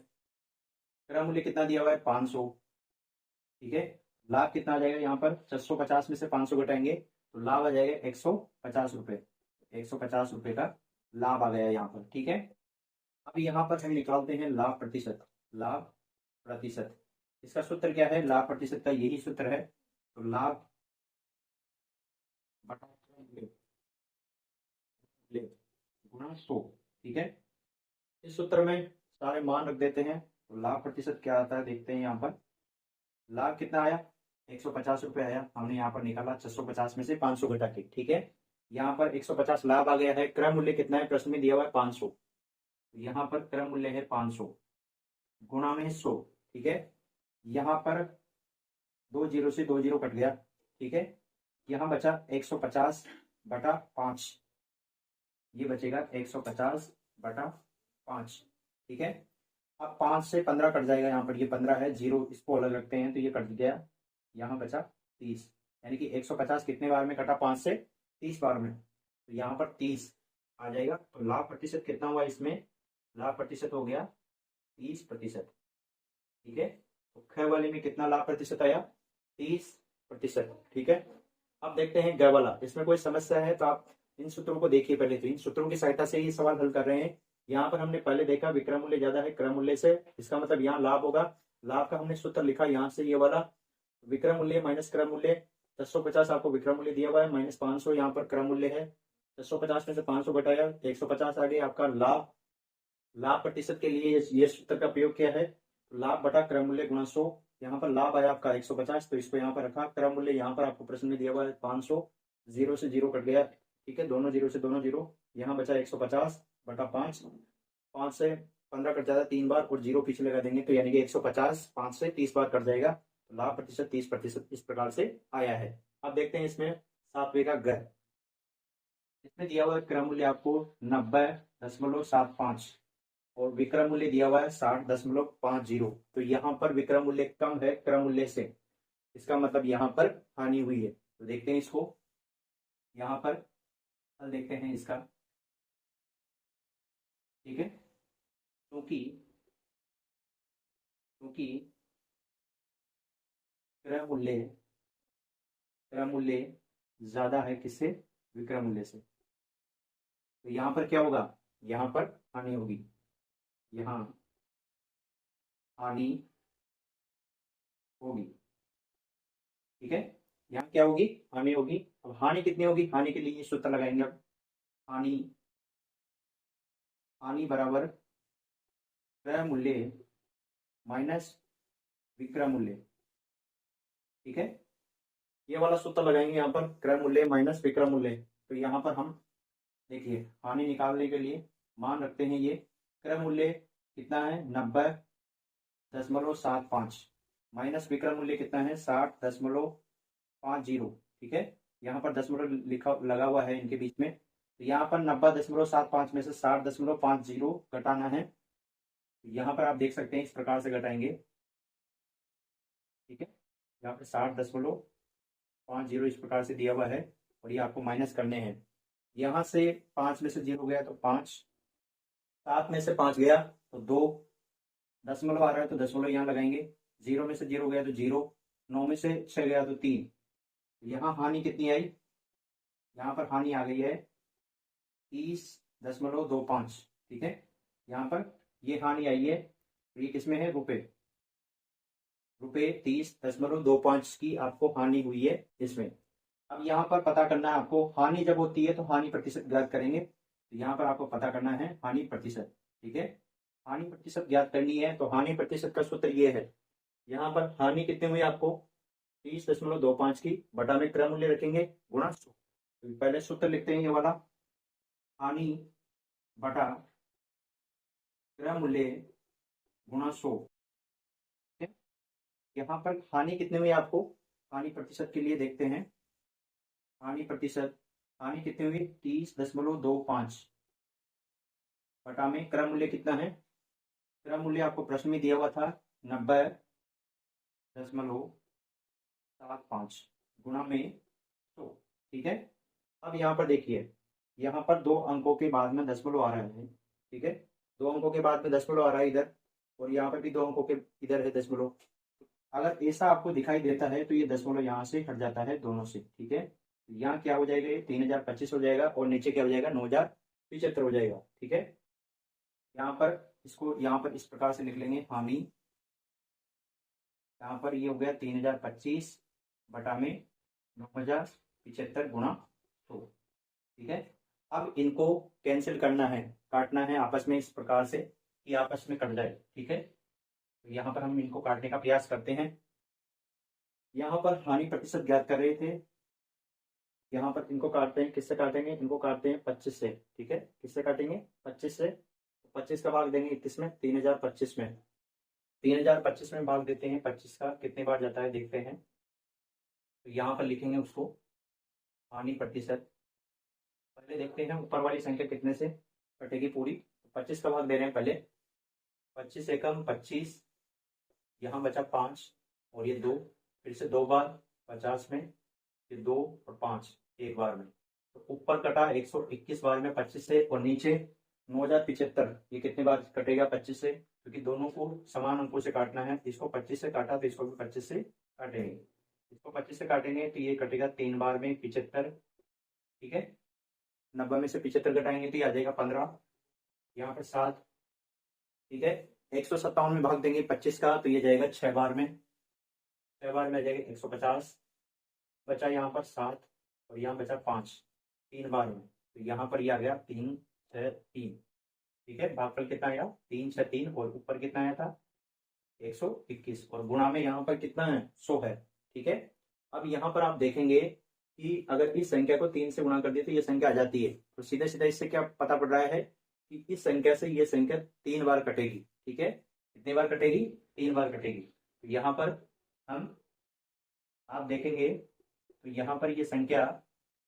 क्रय मूल्य कितना दिया हुआ है, 500। ठीक है, लाभ कितना आ जाएगा, यहाँ पर 650 में से 500 घटाएंगे तो लाभ आ जाएगा 150 रुपये। 150 रुपये का लाभ आ गया यहाँ पर। ठीक है, अब यहाँ पर हम निकालते हैं लाभ प्रतिशत। लाभ प्रतिशत, इसका सूत्र क्या है, लाभ प्रतिशत का यही सूत्र है। तो लाभ बटा गुणा 100। ठीक है, इस सूत्र में सारे मान रख देते हैं। तो लाभ प्रतिशत क्या आता है देखते हैं। यहाँ पर लाभ कितना आया, 150 रुपये आया, हमने यहाँ पर निकाला 650 में से 500 घटा के। ठीक है, यहाँ पर 150 लाभ आ गया है। क्रय मूल्य कितना है, प्रश्न में दिया हुआ है 500, तो यहाँ पर क्रय मूल्य है 500 गुणा में 100। ठीक है, यहाँ पर 2 जीरो से 2 जीरो कट गया। ठीक है, यहाँ बचा 150 बटा 5, ये बचेगा 150 बटा 5। ठीक है, अब 5 से 15 कट जाएगा, यहाँ पर ये 15 है, जीरो इसको अलग रखते हैं तो ये कट गया, यहाँ बचा 30। यानी कि 150 कितने बार में कटा, 5 से 30 बार में, तो यहाँ पर 30 आ जाएगा। तो लाभ प्रतिशत कितना हुआ इसमें, लाभ प्रतिशत हो गया 30%। ठीक है, तो ख वाले में कितना लाभ प्रतिशत आया, 30%। ठीक है, अब देखते हैं ग वाला, इसमें कोई समस्या है तो आप इन सूत्रों को देखिए पहले। तो इन सूत्रों की सहायता से ये सवाल हल कर रहे हैं। यहाँ पर हमने पहले देखा विक्रय मूल्य ज्यादा है क्रय मूल्य से, इसका मतलब यहाँ लाभ होगा। लाभ का हमने सूत्र लिखा यहाँ से, ये वाला विक्रय मूल्य माइनस क्रय मूल्य। 650 आपको विक्रय मूल्य दिया हुआ है, माइनस 500 यहाँ पर क्रय मूल्य है। 650 में से 500 घटाया, 150 आ गया आपका लाभ। लाभ प्रतिशत के लिए ये सूत्र का प्रयोग किया है, लाभ बटा क्रय मूल्य गुणा 100। यहाँ पर लाभ आया आपका 150, तो इसको यहाँ पर रखा। क्रय मूल्य यहाँ पर आपको प्रश्न में दिया हुआ है 500, जीरो से जीरो कट गया। ठीक है, दोनों जीरो से दोनों जीरो, यहाँ बचा 150 बटा 5। 5 से 15 कट जाता है 3 बार, और जीरो पीछे लगा देंगे तो यानी कि 150 5 से 30 बार कट जाएगा। तो लाभ प्रतिशत 30% इस प्रकार से आया है। अब देखते हैं इसमें 7वें का ग, इसमें दिया हुआ है क्रय मूल्य आपको 90.75 और विक्रय मूल्य दिया हुआ है 60.50। तो यहाँ पर विक्रय मूल्य कम है क्रय मूल्य से, इसका मतलब यहाँ पर हानि हुई है। तो देखते हैं इसको, यहाँ पर हल देखते हैं इसका। ठीक है, क्योंकि क्रय मूल्य ज्यादा है किससे, विक्रय मूल्य से, तो यहाँ पर क्या होगा, यहाँ पर हानि होगी, यहाँ हानि होगी। ठीक है, यहाँ क्या होगी, हानि होगी। अब हानि कितनी होगी, हानि के लिए सूत्र लगाएंगे अब। हानि बराबर क्रय मूल्य माइनस विक्रय मूल्य। ठीक है, ये वाला सूत्र लगाएंगे यहाँ पर, क्रय मूल्य माइनस विक्रय मूल्य। तो यहाँ पर हम देखिए हानि निकालने के लिए मान रखते हैं, ये क्रय मूल्य कितना है 90.75 माइनस विक्रय मूल्य कितना है 60.50। ठीक है, यहाँ पर दशमलव लिखा लगा हुआ है इनके बीच में, तो यहाँ पर 90.75 में से 60.50 घटाना है। यहाँ पर आप देख सकते हैं इस प्रकार से घटाएंगे। ठीक है, यहाँ पर 60.50 इस प्रकार से दिया हुआ है, और ये आपको माइनस करने हैं। यहाँ से 5 में से 0 गया तो 5, 7 में से 5 गया तो 2, दशमलव आ रहा है तो दशमलव यहाँ लगाएंगे। 0 में से 0 गया तो 0, 9 में से 6 गया तो 3। यहाँ हानि कितनी आई, यहाँ पर हानि आ गई है 30.25। ठीक है, यहाँ पर ये हानि आई है, तो ये किसमें है, रुपए 30.25 की आपको हानि हुई है इसमें। अब यहाँ पर पता करना है आपको, हानि जब होती है तो हानि प्रतिशत ज्ञात करेंगे। तो यहाँ पर आपको पता करना है हानि प्रतिशत, ठीक है। हानि प्रतिशत ज्ञात करनी है तो हानि प्रतिशत का सूत्र ये है, यहाँ पर हानि कितने हुई आपको 30.25 की, बटा में क्रय मूल्य रखेंगे गुणा 100। तो पहले सूत्र लिखते हैं ये वाला, हानि बटा क्रय मूल्य गुणा 100। यहाँ पर हानि कितने हुई आपको, हानि प्रतिशत के लिए देखते हैं, हानि प्रतिशत, हानि कितनी हुई 30.25, बटा में क्रय मूल्य कितना है, क्रय मूल्य आपको प्रश्न में दिया हुआ था 90.75 गुणा में 100, ठीक है। अब यहाँ पर देखिए, यहाँ पर 2 अंकों के बाद में दशमलव आ रहा है, ठीक है, 2 अंकों के बाद में दशमलव आ रहा है इधर, और यहाँ पर भी 2 अंकों के इधर है दशमलव। अगर ऐसा आपको दिखाई देता है तो ये दशमलव यहाँ से हट जाता है दोनों से, ठीक है। यहाँ क्या हो जाएगा, ये 3025 हो जाएगा, और नीचे क्या हो जाएगा 9075 हो जाएगा, ठीक है। यहाँ पर इसको यहाँ पर इस प्रकार से लिख लेंगे, हानि, यहाँ पर ये हो गया 3025 बटा में 9075 गुणा 100, ठीक है। अब इनको कैंसिल करना है, काटना है आपस में इस प्रकार से कि आपस में कट जाए, ठीक है। तो यहाँ पर हम इनको काटने का प्रयास करते हैं। यहाँ पर हानि प्रतिशत ज्ञात कर रहे थे, यहाँ पर इनको काटते हैं, किससे काटेंगे, इनको काटते हैं 25 से, ठीक है। किससे काटेंगे 25 से, 25 का भाग देंगे 21 में, 3025 में, 3025 में भाग देते हैं 25 का, कितने बार जाता है देखते हैं। तो यहाँ पर लिखेंगे उसको हानि प्रतिशत, पहले देखते हैं ऊपर वाली संख्या कितने से कटेगी पूरी। 25 का भाग दे रहे हैं पहले, 25 एकम 25, यहाँ बचा 5 और ये 2, फिर से 2 बार 50 में, ये 2 और 5 एक बार में, तो ऊपर कटा 121 बार में 25 से, और नीचे 9075, ये कितने बार कटेगा 25 से, क्योंकि दोनों को समान अंकों से काटना है। इसको 25 से काटा तो इसको भी 25 से काटेंगे, इसको 25 से काटेंगे तो ये कटेगा 3 बार में 75, ठीक है। 90 में से 75 घटाएंगे तो ये आ जाएगा 15, यहाँ पर 7, ठीक है। 157 में भाग देंगे 25 का तो ये जाएगा 6 बार में, 6 बार में आ जाएगा 150, बचा यहाँ पर 7 और यहाँ बचा 5, 3 बार में, तो यहाँ पर ये आ गया 3 6 3, ठीक है। भागफल कितना आया 3 6 3, और ऊपर कितना आया था 121, और गुणा में यहाँ पर कितना है 100 है, ठीक है। अब यहाँ पर आप देखेंगे कि अगर इस संख्या को 3 से गुणा कर दिए तो ये संख्या आ जाती है, तो सीधा सीधा इससे क्या पता पड़ रहा है कि इस संख्या से ये संख्या 3 बार कटेगी, ठीक है। कितनी बार कटेगी 3 बार कटेगी। तो यहाँ पर हम आप देखेंगे तो यहाँ पर ये संख्या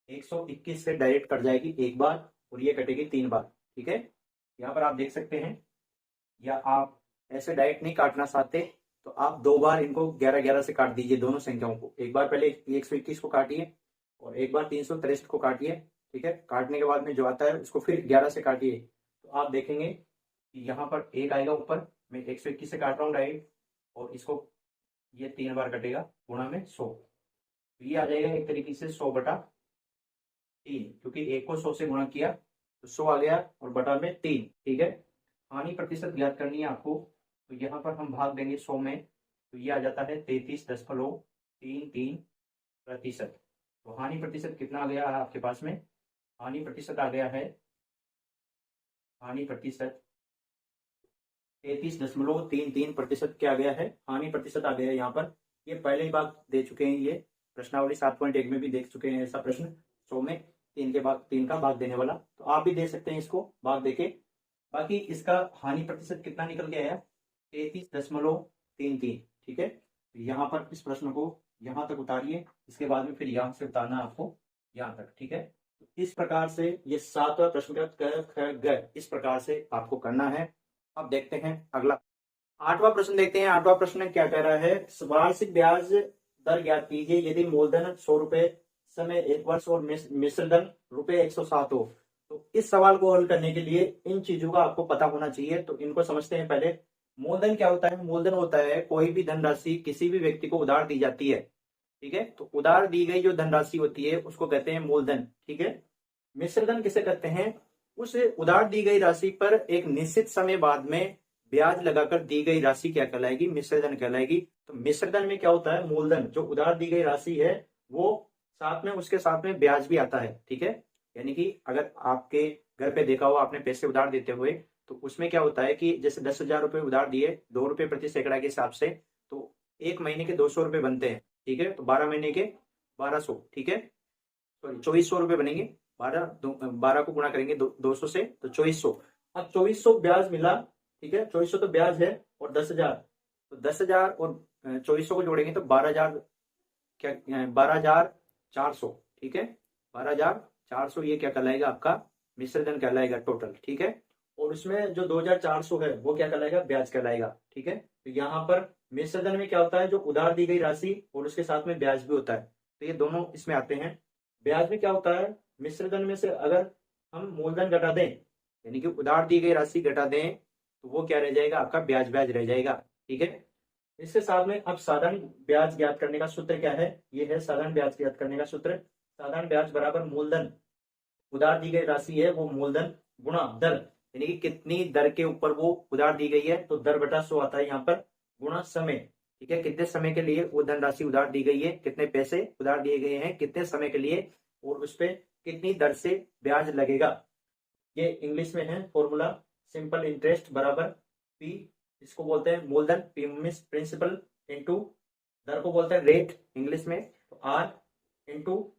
121 से डायरेक्ट कट जाएगी एक बार, और ये कटेगी 3 बार, ठीक है। यहाँ पर आप देख सकते हैं, या आप ऐसे डायरेक्ट नहीं काटना चाहते तो आप 2 बार इनको 11-11 से काट दीजिए दोनों संख्याओं को, एक बार पहले 121 को काटिए और एक बार 363 को काटिए, ठीक है। काटने के बाद में जो आता है उसको फिर 11 से काटिए, तो आप देखेंगे कि यहाँ पर एक आएगा ऊपर, मैं 121 से काट रहा हूँ डायरेक्ट, और इसको ये 3 बार कटेगा गुणा में 100, तो ये आ जाएगा एक तरीके से 100/3, क्योंकि एक को 100 से गुणा किया तो 100 आ गया और बटा में 3, ठीक है। हानि प्रतिशत ज्ञात करनी है आपको, तो यहाँ पर हम भाग देंगे 100 में, तो ये आ जाता है 33.33%। तो हानि प्रतिशत कितना आ गया है आपके पास में, हानि प्रतिशत आ गया है, हानि प्रतिशत 33.33% क्या आ गया है, हानि प्रतिशत आ गया है। यहाँ पर ये पहले ही बात दे चुके हैं, ये प्रश्नावली 7.1 में भी देख चुके हैं ऐसा प्रश्न, 100 में 3 का भाग देने वाला, तो आप भी दे सकते हैं इसको भाग देके। बाकी इसका हानि प्रतिशत कितना निकल के आया 33.33, ठीक है। तो यहाँ पर इस प्रश्न को यहाँ तक उतारिए, इसके बाद में फिर यहाँ से उतारना आपको यहाँ तक, ठीक है। तो इस प्रकार से ये 7वां प्रश्न का क ख ग इस प्रकार से आपको करना है। अब देखते हैं अगला 8वां प्रश्न देखते हैं। 8वां प्रश्न क्या कह रहा है, वार्षिक ब्याज दर ज्ञात कीजिए यदि मूलधन 100 रुपए समय 1 वर्ष और मिश्र धन रुपए 107 हो। तो इस सवाल को हल करने के लिए इन चीजों का आपको पता होना चाहिए, तो इनको समझते हैं पहले। मूलधन क्या होता है, मूलधन होता है कोई भी धनराशि किसी भी व्यक्ति को उधार दी जाती है, ठीक है। तो उधार दी गई जो धनराशि होती है उसको कहते हैं मूलधन, ठीक है। मिश्र धन किसे कहते हैं, उस उधार दी गई राशि पर एक निश्चित समय बाद में ब्याज लगाकर दी गई राशि क्या कहलाएगी, मिश्र धन कहलाएगी। तो मिश्र धन में क्या होता है, मूलधन जो उधार दी गई राशि है वो साथ में उसके साथ में ब्याज भी आता है, ठीक है। यानी कि अगर आपके घर पे देखा हो आपने पैसे उधार देते हुए, तो उसमें क्या होता है कि जैसे 10,000 रुपये उधार दिए 2 रुपये प्रति सैकड़ा के हिसाब से, तो एक महीने के 200 रुपये बनते हैं, ठीक है। तो 12 महीने के 1200, ठीक है, सॉरी 2400 रुपये बनेंगे। 12 को गुणा करेंगे 200 से, तो 2400। अब 2400 ब्याज मिला, ठीक है, 2400 तो ब्याज है, और 10,000, तो 10,000 और 2400 को जोड़ेंगे तो 12,000, क्या 12,400, ठीक है, 12,400 ये क्या कहलाएगा आपका मिश्र धन कहलाएगा टोटल, ठीक है। और उसमें जो 2,400 है वो क्या कहलाएगा ब्याज कहलाएगा, ठीक है। तो यहाँ पर मिश्र धन में क्या होता है, जो उधार दी गई राशि और उसके साथ में ब्याज भी होता है, तो ये दोनों इसमें आते हैं। ब्याज में क्या होता है, मिश्र धन में से अगर हम मूलधन घटा दें, यानी कि उधार दी गई राशि घटा दें, तो वो क्या रह जाएगा आपका ब्याज ब्याज रह जाएगा, ठीक है। इसके साथ में अब साधारण ब्याज ज्ञात करने का सूत्र क्या है, ये है साधारण ब्याज ज्ञात करने का सूत्र। साधारण ब्याज बराबर मूलधन, उधार दी गई राशि है वो मूलधन, गुणा दर, यानी कि कितनी दर के ऊपर वो उधार दी गई है, तो दर बटा 100 आता है यहाँ पर, गुणा समय, ठीक है, कितने समय के लिए वो धनराशि उधार दी गई है, कितने पैसे उधार दिए गए हैं कितने समय के लिए, और उस पर कितनी दर से ब्याज लगेगा। ये इंग्लिश में है फॉर्मूला, सिंपल इंटरेस्ट बराबर पी, इसको बोलते हैं मूलधन, पी मींस प्रिंसिपल, इनटू दर को बोलते हैं रेट इंग्लिश में, तो आर, इनटू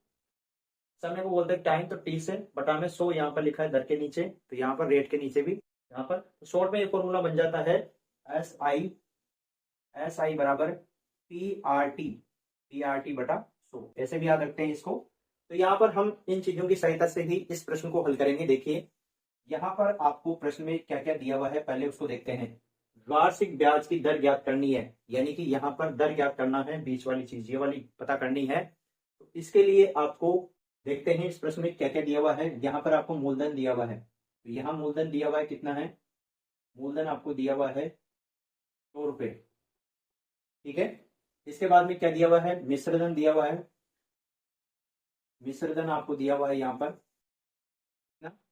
समय को बोलते हैं टाइम, तो टी से बटा में 100 यहाँ पर लिखा है दर के नीचे, तो यहाँ पर रेट के नीचे भी यहाँ पर, तो शॉर्ट में ये फॉर्मूला बन जाता है एस आई बराबर पी आर टी बटा 100, ऐसे भी याद रखते हैं इसको। तो यहाँ पर हम इन चीजों की सहायता से ही इस प्रश्न को हल करेंगे। देखिए यहाँ पर आपको प्रश्न में क्या क्या दिया हुआ है, पहले उसको देखते हैं। वार्षिक ब्याज की दर ज्ञात करनी है, यानी कि यहाँ पर दर ज्ञात करना है, बीच वाली चीज ये वाली पता करनी है। तो इसके लिए आपको देखते हैं इस प्रश्न में क्या क्या दिया हुआ है। यहाँ पर आपको मूलधन दिया हुआ है, तो यहाँ मूलधन दिया हुआ है कितना है, मूलधन आपको दिया हुआ है 100 रुपये, ठीक है। इसके बाद में क्या दिया हुआ है, मिश्रधन दिया हुआ है, मिश्रधन आपको दिया हुआ है यहाँ पर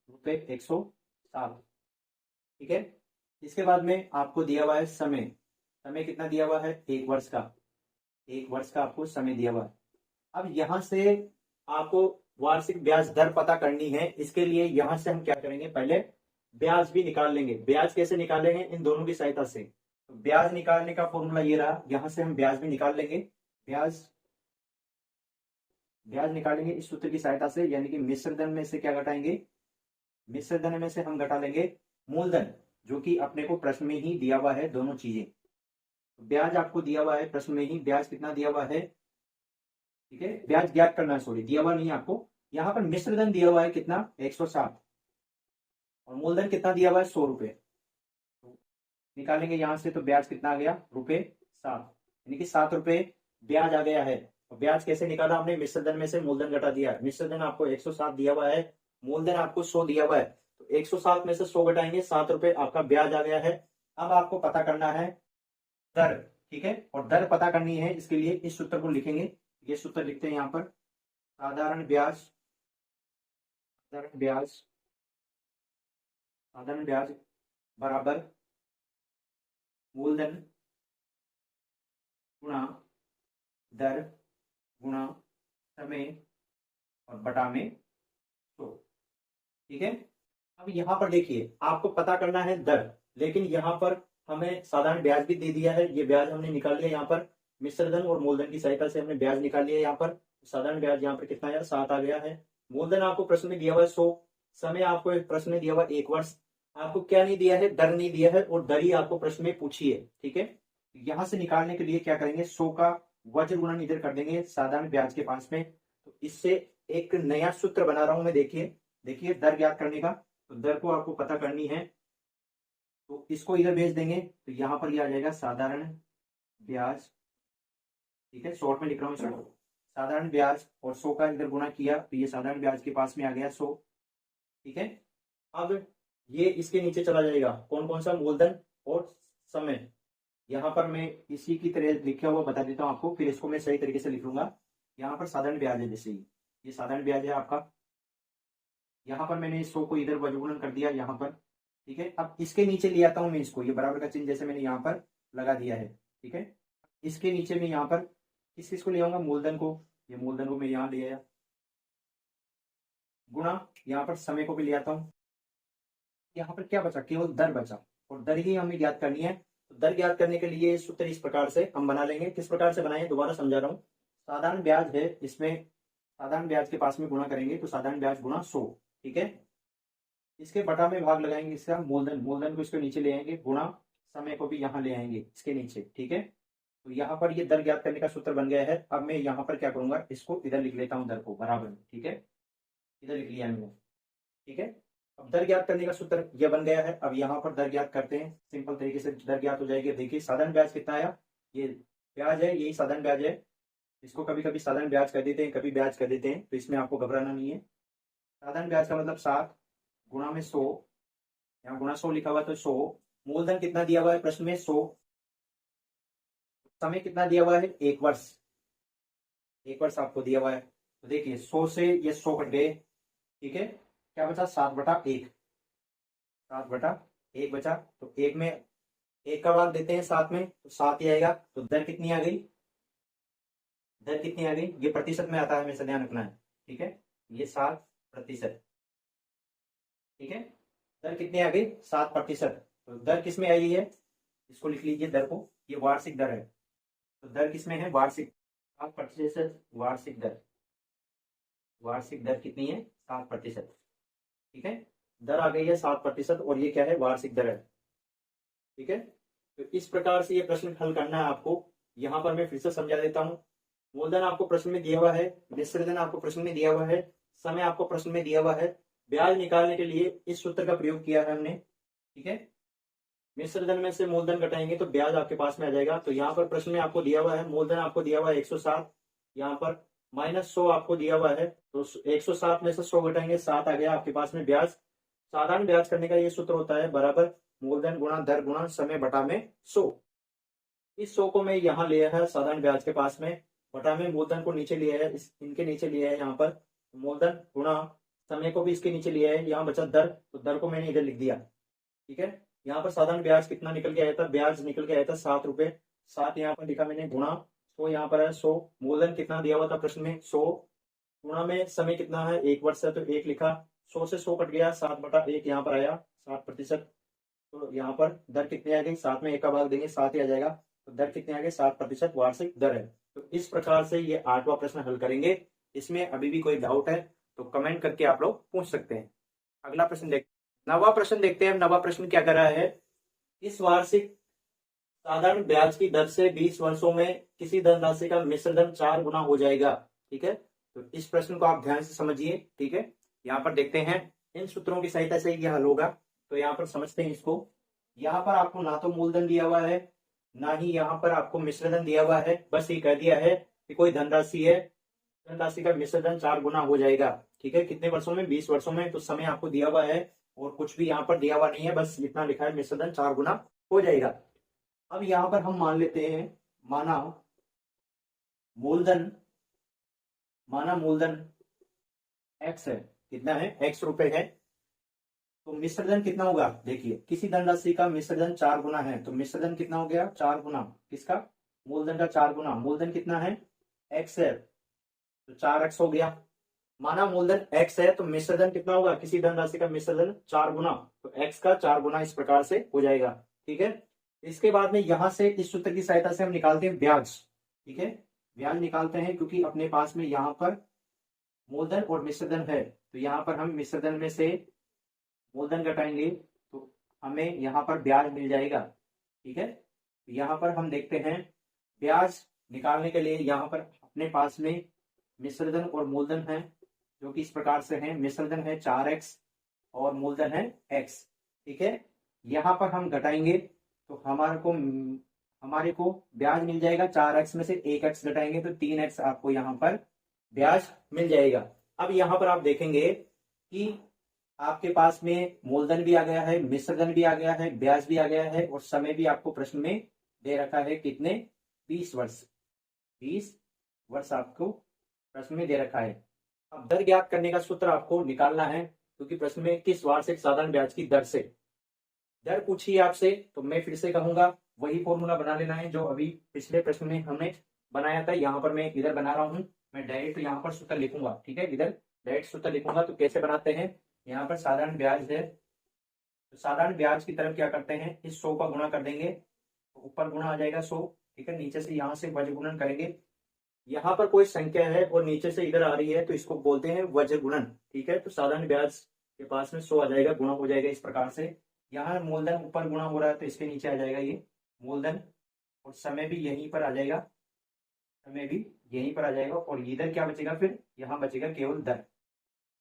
रुपये 107, ठीक है। इसके बाद में आपको दिया हुआ है समय, समय कितना दिया हुआ है 1 वर्ष का, 1 वर्ष का आपको समय दिया हुआ है। अब यहां से आपको वार्षिक ब्याज दर पता करनी है, इसके लिए यहां से हम क्या करेंगे, पहले ब्याज भी निकाल लेंगे। ब्याज कैसे निकालेंगे, इन दोनों की सहायता से। तो ब्याज निकालने का फॉर्मूला ये रहा, यहां से हम ब्याज भी निकाल लेंगे, ब्याज निकालेंगे इस सूत्र की सहायता से, यानी कि मिश्रधन में से क्या घटाएंगे, मिश्रधन में से हम घटा लेंगे मूलधन, जो कि अपने को प्रश्न में ही दिया हुआ है दोनों चीजें। ब्याज आपको दिया हुआ है प्रश्न में ही, ब्याज कितना दिया हुआ है, ठीक है, ब्याज ज्ञात करना है, सॉरी दिया हुआ नहीं आपको। यहाँ पर मिश्रधन दिया हुआ है कितना 107, और मूलधन कितना दिया हुआ है 100 रुपए, तो निकालेंगे यहां से, तो ब्याज कितना आ गया रुपये 7, यानी कि 7 रुपए ब्याज आ गया है। और ब्याज कैसे निकाला हमने, मिश्रधन में से मूलधन घटा दिया। मिश्रधन आपको 107 दिया हुआ है, मूलधन आपको 100 दिया हुआ है, तो 107 में से 100 घटाएंगे, 7 रुपए आपका ब्याज आ गया है। अब आपको पता करना है दर, ठीक है, और दर पता करनी है, इसके लिए इस सूत्र को लिखेंगे। ये सूत्र लिखते हैं यहाँ पर, साधारण ब्याज, साधारण ब्याज, साधारण ब्याज बराबर मूलधन गुणा दर गुणा समय और बटा में 100, ठीक है। अब यहाँ पर देखिए आपको पता करना है दर, लेकिन यहाँ पर हमें साधारण ब्याज भी दे दिया है, ये ब्याज हमने निकाल लिया यहाँ पर, मिश्रधन और मूलधन की सहायता से हमने ब्याज निकाल लिया यहाँ पर। साधारण ब्याज यहाँ पर कितना है 7 आ गया है। मूलधन आपको प्रश्न में दिया हुआ है 100, समय आपको प्रश्न में दिया हुआ 1 वर्ष, आपको क्या नहीं दिया है, दर नहीं दिया है, और दर ही आपको प्रश्न में पूछी है, ठीक है। यहां से निकालने के लिए क्या करेंगे, 100 का वज्र गुणन इधर कर देंगे साधारण ब्याज के पास में, तो इससे एक नया सूत्र बना रहा हूं मैं। देखिए दर ज्ञात करने का, तो दर को आपको पता करनी है, तो इसको इधर भेज देंगे, तो यहाँ पर ये आ जाएगा साधारण ब्याज, ठीक है, शॉर्ट में लिख रहा हूँ इसको, साधारण ब्याज, और 100 का इधर गुणा किया, तो ये साधारण ब्याज के पास में आ गया 100, ठीक है। अब ये इसके नीचे चला जाएगा, कौन कौन सा, मूलधन और समय। यहाँ पर मैं इसी की तरह लिखा हुआ बता देता हूँ आपको, फिर इसको मैं सही तरीके से लिख लूंगा। यहाँ पर साधारण ब्याज है, जैसे ये साधारण ब्याज है आपका, यहाँ पर मैंने 100 को इधर वज्रगुणन कर दिया यहाँ पर, ठीक है। अब इसके नीचे ले आता हूँ मैं इसको, ये बराबर का चिन्ह जैसे मैंने यहाँ पर लगा दिया है, ठीक है। इसके नीचे में यहाँ पर किस किस को ले आऊंगा, मूलधन को, ये मूलधन को मैं यहाँ ले आया, गुणा यहाँ पर समय को भी ले आता हूँ। यहाँ पर क्या बचा, केवल दर बचा, और दर ही हमें ज्ञात करनी है। तो दर ज्ञात करने के लिए सूत्र इस प्रकार से हम बना लेंगे। किस प्रकार से बनाए, दोबारा समझा रहा हूँ। साधारण ब्याज है, इसमें साधारण ब्याज के पास में गुणा करेंगे तो साधारण ब्याज गुणा 100, ठीक है। इसके बटा में भाग लगाएंगे इसका मूलधन, मूलधन को इसके नीचे ले आएंगे, गुणा समय को भी यहाँ ले आएंगे इसके नीचे, ठीक है। तो यहाँ पर ये दर ज्ञात करने का सूत्र बन गया है। अब मैं यहाँ पर क्या करूंगा, इसको इधर लिख लेता हूँ, दर को बराबर में, ठीक है। इधर लिख लिया मैंने, ठीक है। अब दर ज्ञात करने का सूत्र यह बन गया है। अब यहाँ पर दर ज्ञात करते हैं, सिंपल तरीके से दर ज्ञात हो जाएगी। देखिए साधारण ब्याज कितना आया, ये ब्याज है, यही साधारण ब्याज है। इसको कभी कभी साधारण ब्याज कर देते हैं, कभी ब्याज कर देते हैं, तो इसमें आपको घबराना नहीं है। साधारण ब्याज का मतलब 7 गुणा में 100, यहाँ गुणा 100 लिखा हुआ तो 100। मूलधन कितना दिया हुआ है प्रश्न में, 100। समय कितना दिया हुआ है, 1 वर्ष, 1 वर्ष आपको दिया हुआ है। तो देखिए 100 से ये 100 कट गए, ठीक है। क्या बचा, 7/1, 7/1 बचा। तो 1 में 1 का भाग देते हैं 7 में, तो 7 ही आएगा। तो दर कितनी आ गई, दर कितनी आ गई, ये प्रतिशत में आता है, हमेशा ध्यान रखना है, ठीक है। ये 7%, ठीक है। दर कितनी आ गई, 7%। तो दर किस में आई है, इसको लिख लीजिए दर को, ये वार्षिक दर है। तो दर किस में है, वार्षिक, 7% वार्षिक दर। वार्षिक दर कितनी है, 7%, ठीक है। दर आ गई है 7% और ये क्या है, वार्षिक दर है, ठीक है। तो इस प्रकार से ये प्रश्न हल करना है आपको। यहाँ पर मैं फिर से समझा देता हूँ। मूलधन आपको प्रश्न में दिया हुआ है, मिश्रधन आपको प्रश्न में दिया हुआ है, समय आपको प्रश्न में दिया हुआ है। ब्याज निकालने के लिए इस सूत्र का प्रयोग किया है हमने, ठीक है। मिश्रधन में से मूलधन घटाएंगे तो ब्याज आपके पास में आ जाएगा। तो यहाँ पर प्रश्न में आपको दिया हुआ है, मूलधन आपको दिया हुआ है 107, यहाँ पर -100 आपको दिया हुआ है। तो 107 में से 100 घटाएंगे, 7 आ गया आपके पास में ब्याज। साधारण ब्याज करने का ये सूत्र होता है, बराबर मूलधन गुणा दर गुणा समय बटा में 100। इस 100 को मैं यहाँ लिया है साधारण ब्याज के पास में, बटा में मूलधन को नीचे लिया है, इनके नीचे लिया है यहाँ पर। मूलधन गुणा समय को भी इसके नीचे लिया है, यहाँ बचा दर, तो दर को मैंने इधर लिख दिया, ठीक है। यहाँ पर साधारण ब्याज कितना निकल के आया था, ब्याज निकल के आया था 7 रुपए, 7 यहाँ पर लिखा मैंने, गुणा 100 यहाँ पर है 100। मूलधन कितना दिया हुआ था प्रश्न में, 100, गुणा में समय कितना है, 1 वर्ष है तो 1 लिखा, 100 से 100 कट गया, 7/1 यहाँ पर आया, 7%। तो यहाँ पर दर कितनी आ गई, 7 में 1 का भाग देंगे 7 ही आ जाएगा। तो दर कितनी आ गई, 7% वार्षिक दर है। तो इस प्रकार से ये 8वां प्रश्न हल करेंगे। इसमें अभी भी कोई डाउट है तो कमेंट करके आप लोग पूछ सकते हैं। अगला प्रश्न देखते हैं, 9वां प्रश्न देखते हैं। 9वां प्रश्न क्या कर रहा है, इस वार्षिक साधारण ब्याज की दर से 20 वर्षों में किसी धनराशि का मिश्रधन 4 गुना हो जाएगा, ठीक है। तो इस प्रश्न को आप ध्यान से समझिए, ठीक है। यहाँ पर देखते हैं, इन सूत्रों की सहायता से यह हल होगा। तो यहाँ पर समझते हैं इसको। यहाँ पर आपको ना तो मूलधन दिया हुआ है, ना ही यहाँ पर आपको मिश्रधन दिया हुआ है, बस ये कह दिया है कि कोई धनराशि है, धनराशि का मिश्रधन 4 गुना हो जाएगा, ठीक है। कितने वर्षों में, 20 वर्षों में। तो समय आपको दिया हुआ है और कुछ भी यहाँ पर दिया हुआ नहीं है, बस इतना लिखा है, मिश्रधन 4 गुना हो जाएगा। अब यहाँ पर हम मान लेते हैं, माना मूलधन x है, कितना है, x रुपए है। तो मिश्रधन कितना होगा, देखिए किसी धनराशि का मिश्रधन 4 गुना है, तो मिश्रधन कितना हो गया, 4 गुना किसका, मूलधन का 4 गुना। मूलधन कितना है, x है, तो 4x हो गया। माना मूलधन x है तो मिश्रधन कितना होगा, किसी धनराशि का मिश्रधन 4 गुना, तो x का 4 गुना इस प्रकार से हो जाएगा, ठीक है। इसके बाद में यहां से इस सूत्र की सहायता से हम निकालते हैं ब्याज, ठीक है। ब्याज निकालते हैं क्योंकि अपने पास में यहाँ पर मूलधन और मिश्रधन है, तो यहाँ पर हम मिश्रधन में से मूलधन घटाएंगे तो हमें यहाँ पर ब्याज मिल जाएगा, ठीक है। यहाँ पर हम देखते हैं, ब्याज निकालने के लिए यहाँ पर अपने पास में मिश्रधन और मूलधन है, जो कि इस प्रकार से है। मिश्रधन है 4x और मूलधन है x, ठीक है। यहाँ पर हम घटाएंगे तो हमारे को ब्याज मिल जाएगा, 4x में से 1x घटाएंगे तो 3x आपको यहाँ पर ब्याज मिल जाएगा। अब यहाँ पर आप देखेंगे कि आपके पास में मूलधन भी आ गया है, मिश्रधन भी आ गया है, ब्याज भी आ गया है और समय भी आपको प्रश्न में दे रखा है, कितने, 20 वर्ष, 20 वर्ष आपको प्रश्न में दे रखा है। अब दर ज्ञात करने का सूत्र आपको निकालना है, क्योंकि प्रश्न में किस वार्षिक साधारण ब्याज की दर से दर पूछी है आपसे, तो मैं फिर से कहूंगा वही फॉर्मूला बना लेना है जो अभी पिछले प्रश्न में हमने बनाया था। यहाँ पर मैं इधर बना रहा हूं, मैं डायरेक्ट यहाँ पर सूत्र लिखूंगा, ठीक है, इधर डायरेक्ट सूत्र लिखूंगा। तो कैसे बनाते हैं, यहाँ पर साधारण ब्याज है, तो साधारण ब्याज की तरफ क्या करते हैं, इस 100 का गुणा कर देंगे, तो ऊपर गुणा आ जाएगा 100, ठीक है, नीचे से यहाँ से वज्र गुणन करेंगे। यहाँ पर कोई संख्या है और नीचे से इधर आ रही है तो इसको बोलते हैं वज्र गुणन, ठीक है। तो साधारण ब्याज के पास में 100 आ जाएगा, गुणा हो जाएगा इस प्रकार से। यहाँ मूलधन ऊपर गुणा हो रहा है तो इसके नीचे आ जाएगा ये मूलधन, और समय भी यहीं पर आ जाएगा, समय भी यहीं पर आ जाएगा। और इधर क्या बचेगा, फिर यहाँ बचेगा केवल दर,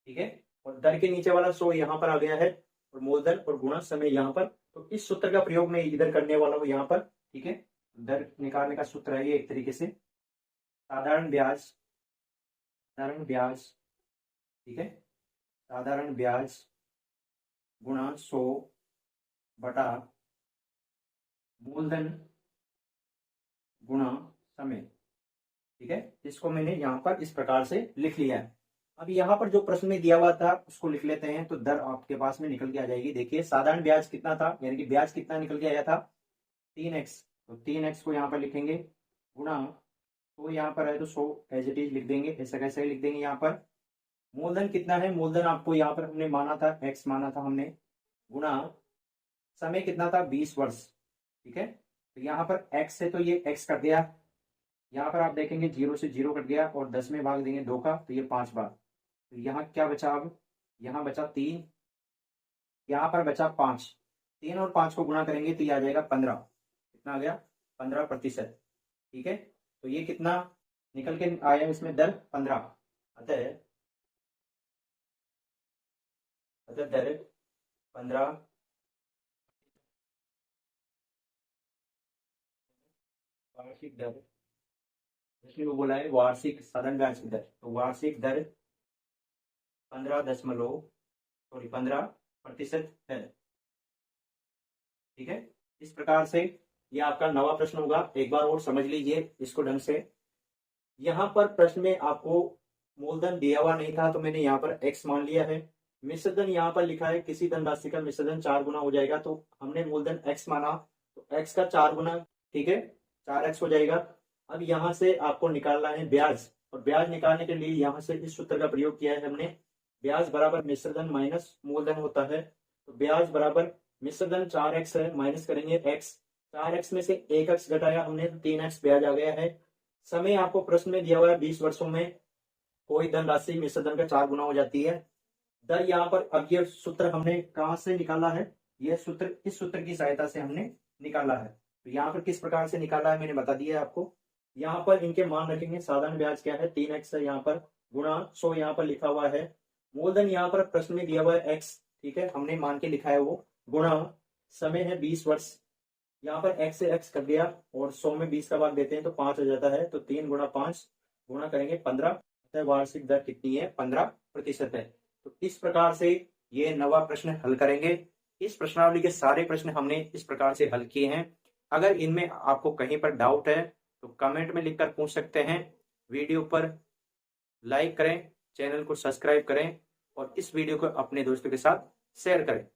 ठीक है। और दर के नीचे वाला 100 यहाँ पर आ गया है, और मूलधन और गुणा समय यहाँ पर। तो इस सूत्र का प्रयोग मैं इधर करने वाला हूँ यहाँ पर, ठीक है। दर निकालने का सूत्र है ये एक तरीके से, साधारण ब्याज, साधारण ब्याज, ठीक है, साधारण ब्याज गुणा 100 बटा मूलधन गुणा समय, ठीक है। इसको मैंने यहाँ पर इस प्रकार से लिख लिया है। अब यहाँ पर जो प्रश्न में दिया हुआ था उसको लिख लेते हैं, तो दर आपके पास में निकल के आ जाएगी। देखिए साधारण ब्याज कितना था, यानी कि ब्याज कितना निकल के आया था 3x, तो 3x को यहाँ पर लिखेंगे गुणा, तो यहाँ पर है तो 100 एज इट इज लिख देंगे, ऐसा कैसे लिख देंगे। यहाँ पर मूलधन कितना है, मूलधन आपको यहाँ पर हमने माना था x माना था हमने, गुणा समय कितना था 20 वर्ष, ठीक है। तो यहाँ पर x है तो ये x कर दिया, यहाँ पर आप देखेंगे 0 से 0 कट गया, और 10 में भाग देंगे 2 का तो ये 5 बार, तो यहाँ क्या बचा, अब यहाँ बचा 3, यहाँ पर बचा 5, 3 और 5 को गुणा करेंगे तो ये आ जाएगा 15, कितना आ गया 15%, ठीक है। तो ये कितना निकल के आया इसमें दर 15, अतः दर 15 वार्षिक दर, इसमें वो बोला है वार्षिक साधारण ब्याज की दर, तो वार्षिक दर 15% है, ठीक है। इस प्रकार से ये आपका नवा प्रश्न होगा, एक बार और समझ लीजिए इसको ढंग से। यहाँ पर प्रश्न में आपको मूलधन दिया हुआ नहीं था तो मैंने यहाँ पर x मान लिया है, मिश्रधन यहाँ पर लिखा है किसी धनराशि का मिश्रधन 4 गुना हो जाएगा, तो हमने मूलधन x माना, तो x का 4 गुना, ठीक है, 4x हो जाएगा। अब यहाँ से आपको निकालना है ब्याज, और ब्याज निकालने के लिए यहाँ से इस सूत्र का प्रयोग किया है हमने, ब्याज बराबर मिश्रधन माइनस मूलधन होता है, तो ब्याज बराबर मिश्रधन 4x है, माइनस करेंगे x, 4x में से 1x घटाया हमने तो 3x ब्याज आ गया है। समय आपको प्रश्न में दिया हुआ है 20 वर्षों में कोई धनराशि मिश्रधन का 4 गुना हो जाती है। दर यहाँ पर, अब ये सूत्र हमने कहाँ से निकाला है, यह सूत्र इस सूत्र की सहायता से हमने निकाला है। तो यहाँ पर किस प्रकार से निकाला है मैंने बता दिया है आपको। यहाँ पर इनके मान रखेंगे, साधारण ब्याज क्या है 3x है यहाँ पर, गुणा 100 यहाँ पर लिखा हुआ है, मूलधन यहाँ पर प्रश्न में दिया हुआ है x, ठीक है, हमने मान के लिखा है वो, गुणा समय है 20 वर्ष, यहाँ पर x से x कर दिया, और 100 में 20 का भाग देते हैं तो 5 हो जाता है, तो 3 गुणा 5 गुणा करेंगे 15, वार्षिक दर कितनी है 15% है। तो इस प्रकार से ये नवा प्रश्न हल करेंगे। इस प्रश्नावली के सारे प्रश्न हमने इस प्रकार से हल किए हैं। अगर इनमें आपको कहीं पर डाउट है तो कमेंट में लिखकर पूछ सकते हैं। वीडियो पर लाइक करें, चैनल को सब्सक्राइब करें, और इस वीडियो को अपने दोस्तों के साथ शेयर करें।